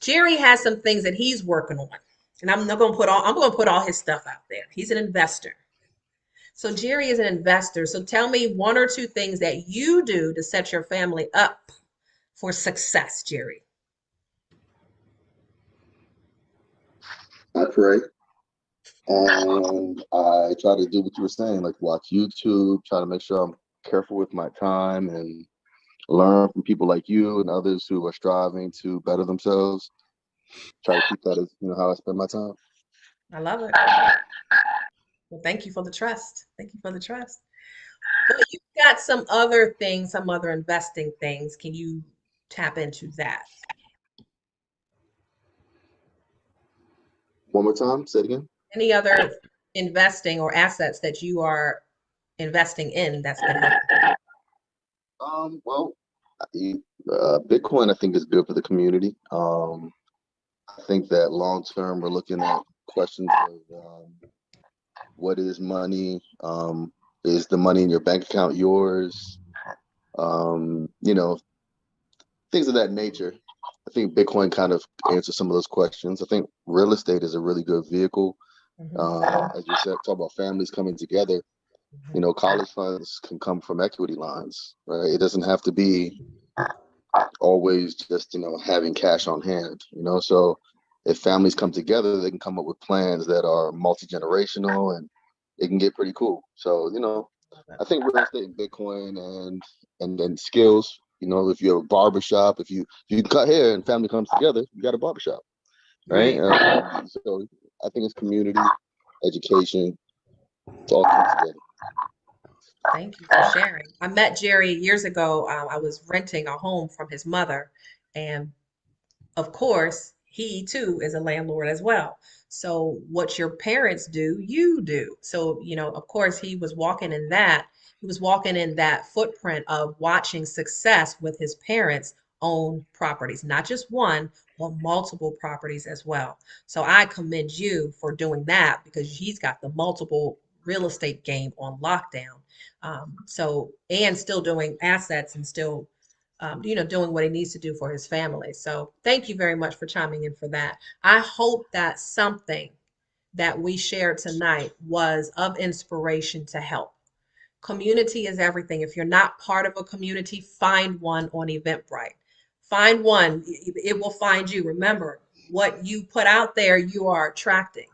Speaker 1: Jerry has some things that he's working on. And I'm going to put all his stuff out there. He's an investor. So Jerry is an investor. So tell me one or two things that you do to set your family up for success, Jerry.
Speaker 3: I pray and I try to do what you were saying, like watch YouTube, try to make sure I'm careful with my time and learn from people like you and others who are striving to better themselves. Try to keep that as how I spend my time.
Speaker 1: I love it. Well, thank you for the trust. Thank you for the trust. But you've got some other things, some other investing things. Can you tap into that?
Speaker 3: One more time, say it again.
Speaker 1: Any other investing or assets that you are investing in that's been helpful?
Speaker 3: Well, Bitcoin I think is good for the community. I think that long term we're looking at questions of what is money? Is the money in your bank account yours? Things of that nature. I think Bitcoin kind of answers some of those questions. I think real estate is a really good vehicle. As you said, talk about families coming together. College funds can come from equity lines, right? It doesn't have to be always just, having cash on hand, So if families come together, they can come up with plans that are multi-generational and it can get pretty cool. So, I think real estate and Bitcoin and then skills, if you have a barbershop, if you can cut hair and family comes together, you got a barbershop, right? So I think it's community, education, it's all comes together.
Speaker 1: Thank you for sharing. I met Jerry years ago. I was renting a home from his mother, and of course, he too is a landlord as well. So what your parents do, you do. So, of course, he was walking in that. He was walking in that footprint of watching success with his parents own properties, not just one, but multiple properties as well. So I commend you for doing that because he's got the multiple real estate game on lockdown. And still doing assets and still doing what he needs to do for his family. So thank you very much for chiming in for that. I hope that something that we shared tonight was of inspiration to help. Community is everything. If you're not part of a community, find one on Eventbrite. Find one, it will find you. Remember, what you put out there, you are attracting.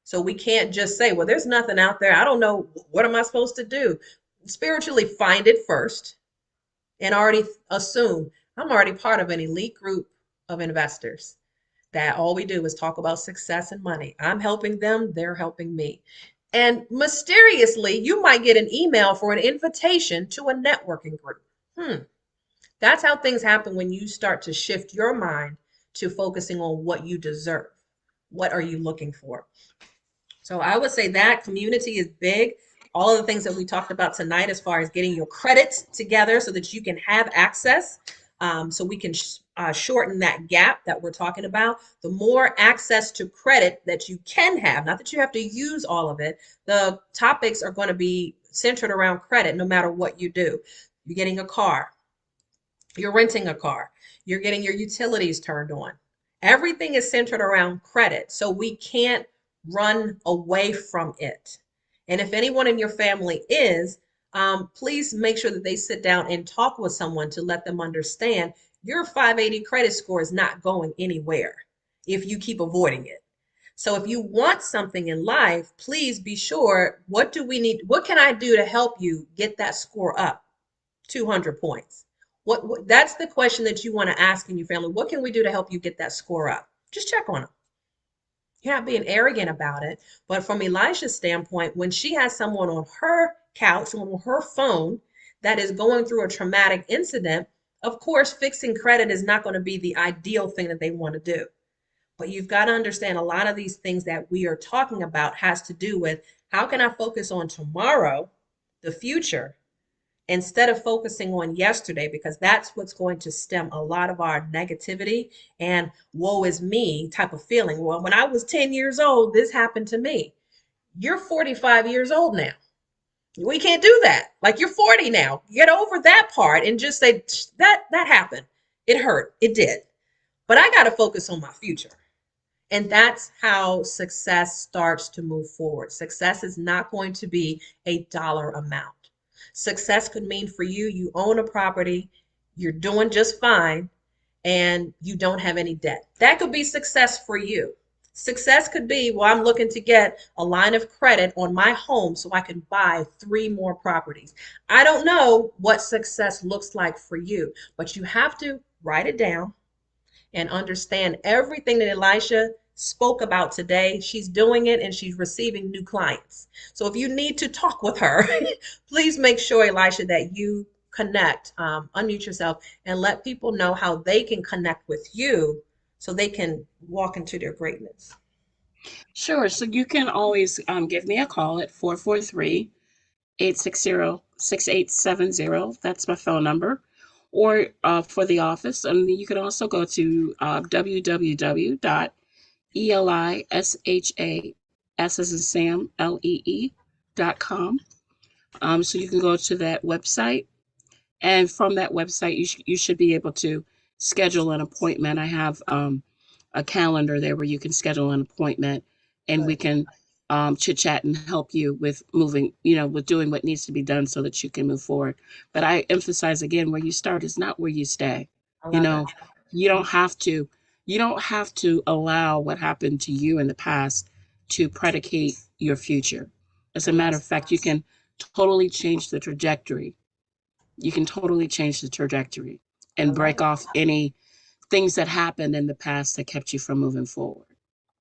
Speaker 1: So we can't just say, well, there's nothing out there. I don't know. What am I supposed to do? Spiritually, find it first and already assume I'm already part of an elite group of investors that all we do is talk about success and money. I'm helping them, they're helping me. And mysteriously, you might get an email for an invitation to a networking group. That's how things happen when you start to shift your mind to focusing on what you deserve. What are you looking for? So I would say that community is big. All of the things that we talked about tonight, as far as getting your credits together so that you can have access, so we can shorten that gap that we're talking about. The more access to credit that you can have, not that you have to use all of it, the topics are going to be centered around credit no matter what you do. You're getting a car, you're renting a car, you're getting your utilities turned on. Everything is centered around credit. So we can't run away from it. And if anyone in your family is, please make sure that they sit down and talk with someone to let them understand your 580 credit score is not going anywhere if you keep avoiding it. So if you want something in life, please be sure, what do we need? What can I do to help you get that score up 200 points? That's the question that you want to ask in your family. What can we do to help you get that score up? Just check on them. You're not being arrogant about it. But from Elisha's standpoint, when she has someone on her couch, on her phone that is going through a traumatic incident, of course, fixing credit is not going to be the ideal thing that they want to do. But you've got to understand, a lot of these things that we are talking about has to do with, how can I focus on tomorrow, the future, instead of focusing on yesterday, because that's what's going to stem a lot of our negativity and woe is me type of feeling. Well, when I was 10 years old, this happened to me. You're 45 years old now. We can't do that. Like, you're 40 now. Get over that part and just say, that happened. It hurt. It did. But I got to focus on my future. And that's how success starts to move forward. Success is not going to be a dollar amount. Success could mean for you, you own a property, you're doing just fine, and you don't have any debt. That could be success for you. Success could be, well, I'm looking to get a line of credit on my home so I can buy 3 more properties. I don't know what success looks like for you, but you have to write it down and understand everything that Elisha spoke about today. She's doing it and she's receiving new clients. So if you need to talk with her, please make sure, Elisha, that you connect, unmute yourself, and let people know how they can connect with you so they can walk into their greatness.
Speaker 2: Sure. So you can always give me a call at 443-860-6870. That's my phone number. Or for the office. And you can also go to www.elishalee.com. So you can go to that website. And from that website, you should be able to schedule an appointment. I have a calendar there where you can schedule an appointment, and we can chit chat and help you with moving, with doing what needs to be done so that you can move forward. But I emphasize again, where you start is not where you stay.
Speaker 1: I
Speaker 2: You
Speaker 1: love
Speaker 2: know,
Speaker 1: it.
Speaker 2: you don't have to, you don't have to allow what happened to you in the past to predicate your future. As
Speaker 1: I
Speaker 2: a
Speaker 1: love
Speaker 2: matter of
Speaker 1: it.
Speaker 2: fact, you can totally change the trajectory. You can totally change the trajectory
Speaker 1: I
Speaker 2: and
Speaker 1: love
Speaker 2: break
Speaker 1: it.
Speaker 2: off any things that happened in the past that kept you from moving forward.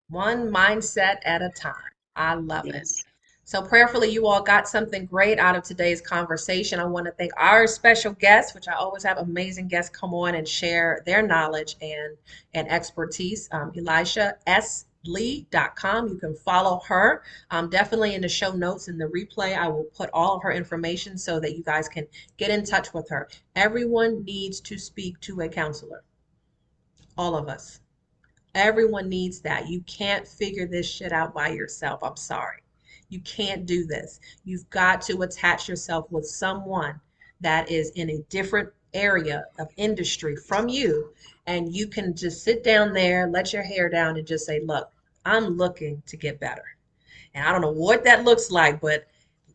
Speaker 1: One mindset at a time. I love it.
Speaker 2: Yes.
Speaker 1: So prayerfully, you all got something great out of today's conversation. I want to thank our special guests, which I always have amazing guests come on and share their knowledge and expertise. ElishaSlee.com. You can follow her. Definitely in the show notes in the replay, I will put all of her information so that you guys can get in touch with her. Everyone needs to speak to a counselor. All of us. Everyone needs that. You can't figure this shit out by yourself. I'm sorry. You can't do this. You've got to attach yourself with someone that is in a different area of industry from you. And you can just sit down there, let your hair down, and just say, look, I'm looking to get better. And I don't know what that looks like, but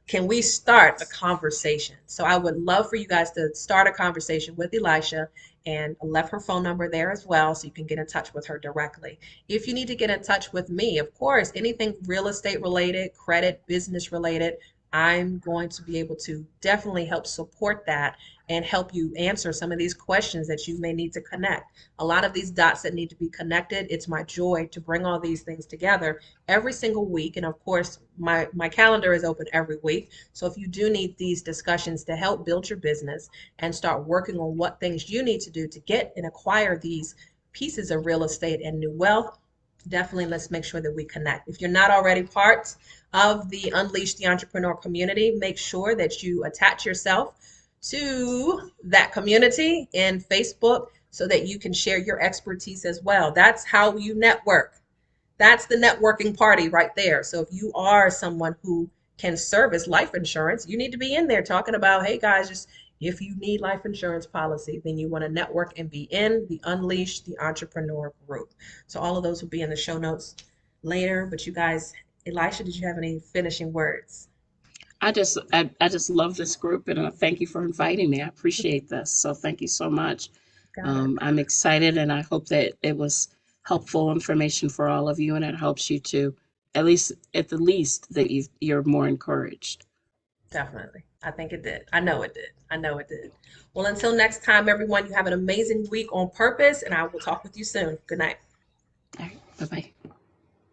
Speaker 1: can we start a conversation? So I would love for you guys to start a conversation with Elisha, and I left her phone number there as well so you can get in touch with her directly. If you need to get in touch with me, of course, anything real estate related, credit, business related, I'm going to be able to definitely help support that and help you answer some of these questions that you may need to connect. A lot of these dots that need to be connected, it's my joy to bring all these things together every single week. And of course, my calendar is open every week. So if you do need these discussions to help build your business and start working on what things you need to do to get and acquire these pieces of real estate and new wealth, definitely let's make sure that we connect. If you're not already part of the Unleash the Entrepreneur community, make sure that you attach yourself to that community in Facebook so that you can share your expertise as well. That's how you network. That's the networking party right there. So if you are someone who can service life insurance, you need to be in there talking about, hey guys, just if you need life insurance policy, then you want to network and be in the Unleash the Entrepreneur group. So all of those will be in the show notes later. But you guys, Elisha, did you have any finishing words?
Speaker 2: I just love this group, and thank you for inviting me. I appreciate this. So thank you so much.
Speaker 1: Got it.
Speaker 2: I'm excited, and I hope that it was helpful information for all of you, and it helps you to, at the least, that you're more encouraged.
Speaker 1: Definitely. I think it did. I know it did. I know it did. Well, until next time, everyone, you have an amazing week on purpose, and I will talk with you soon. Good night.
Speaker 2: All right, bye-bye.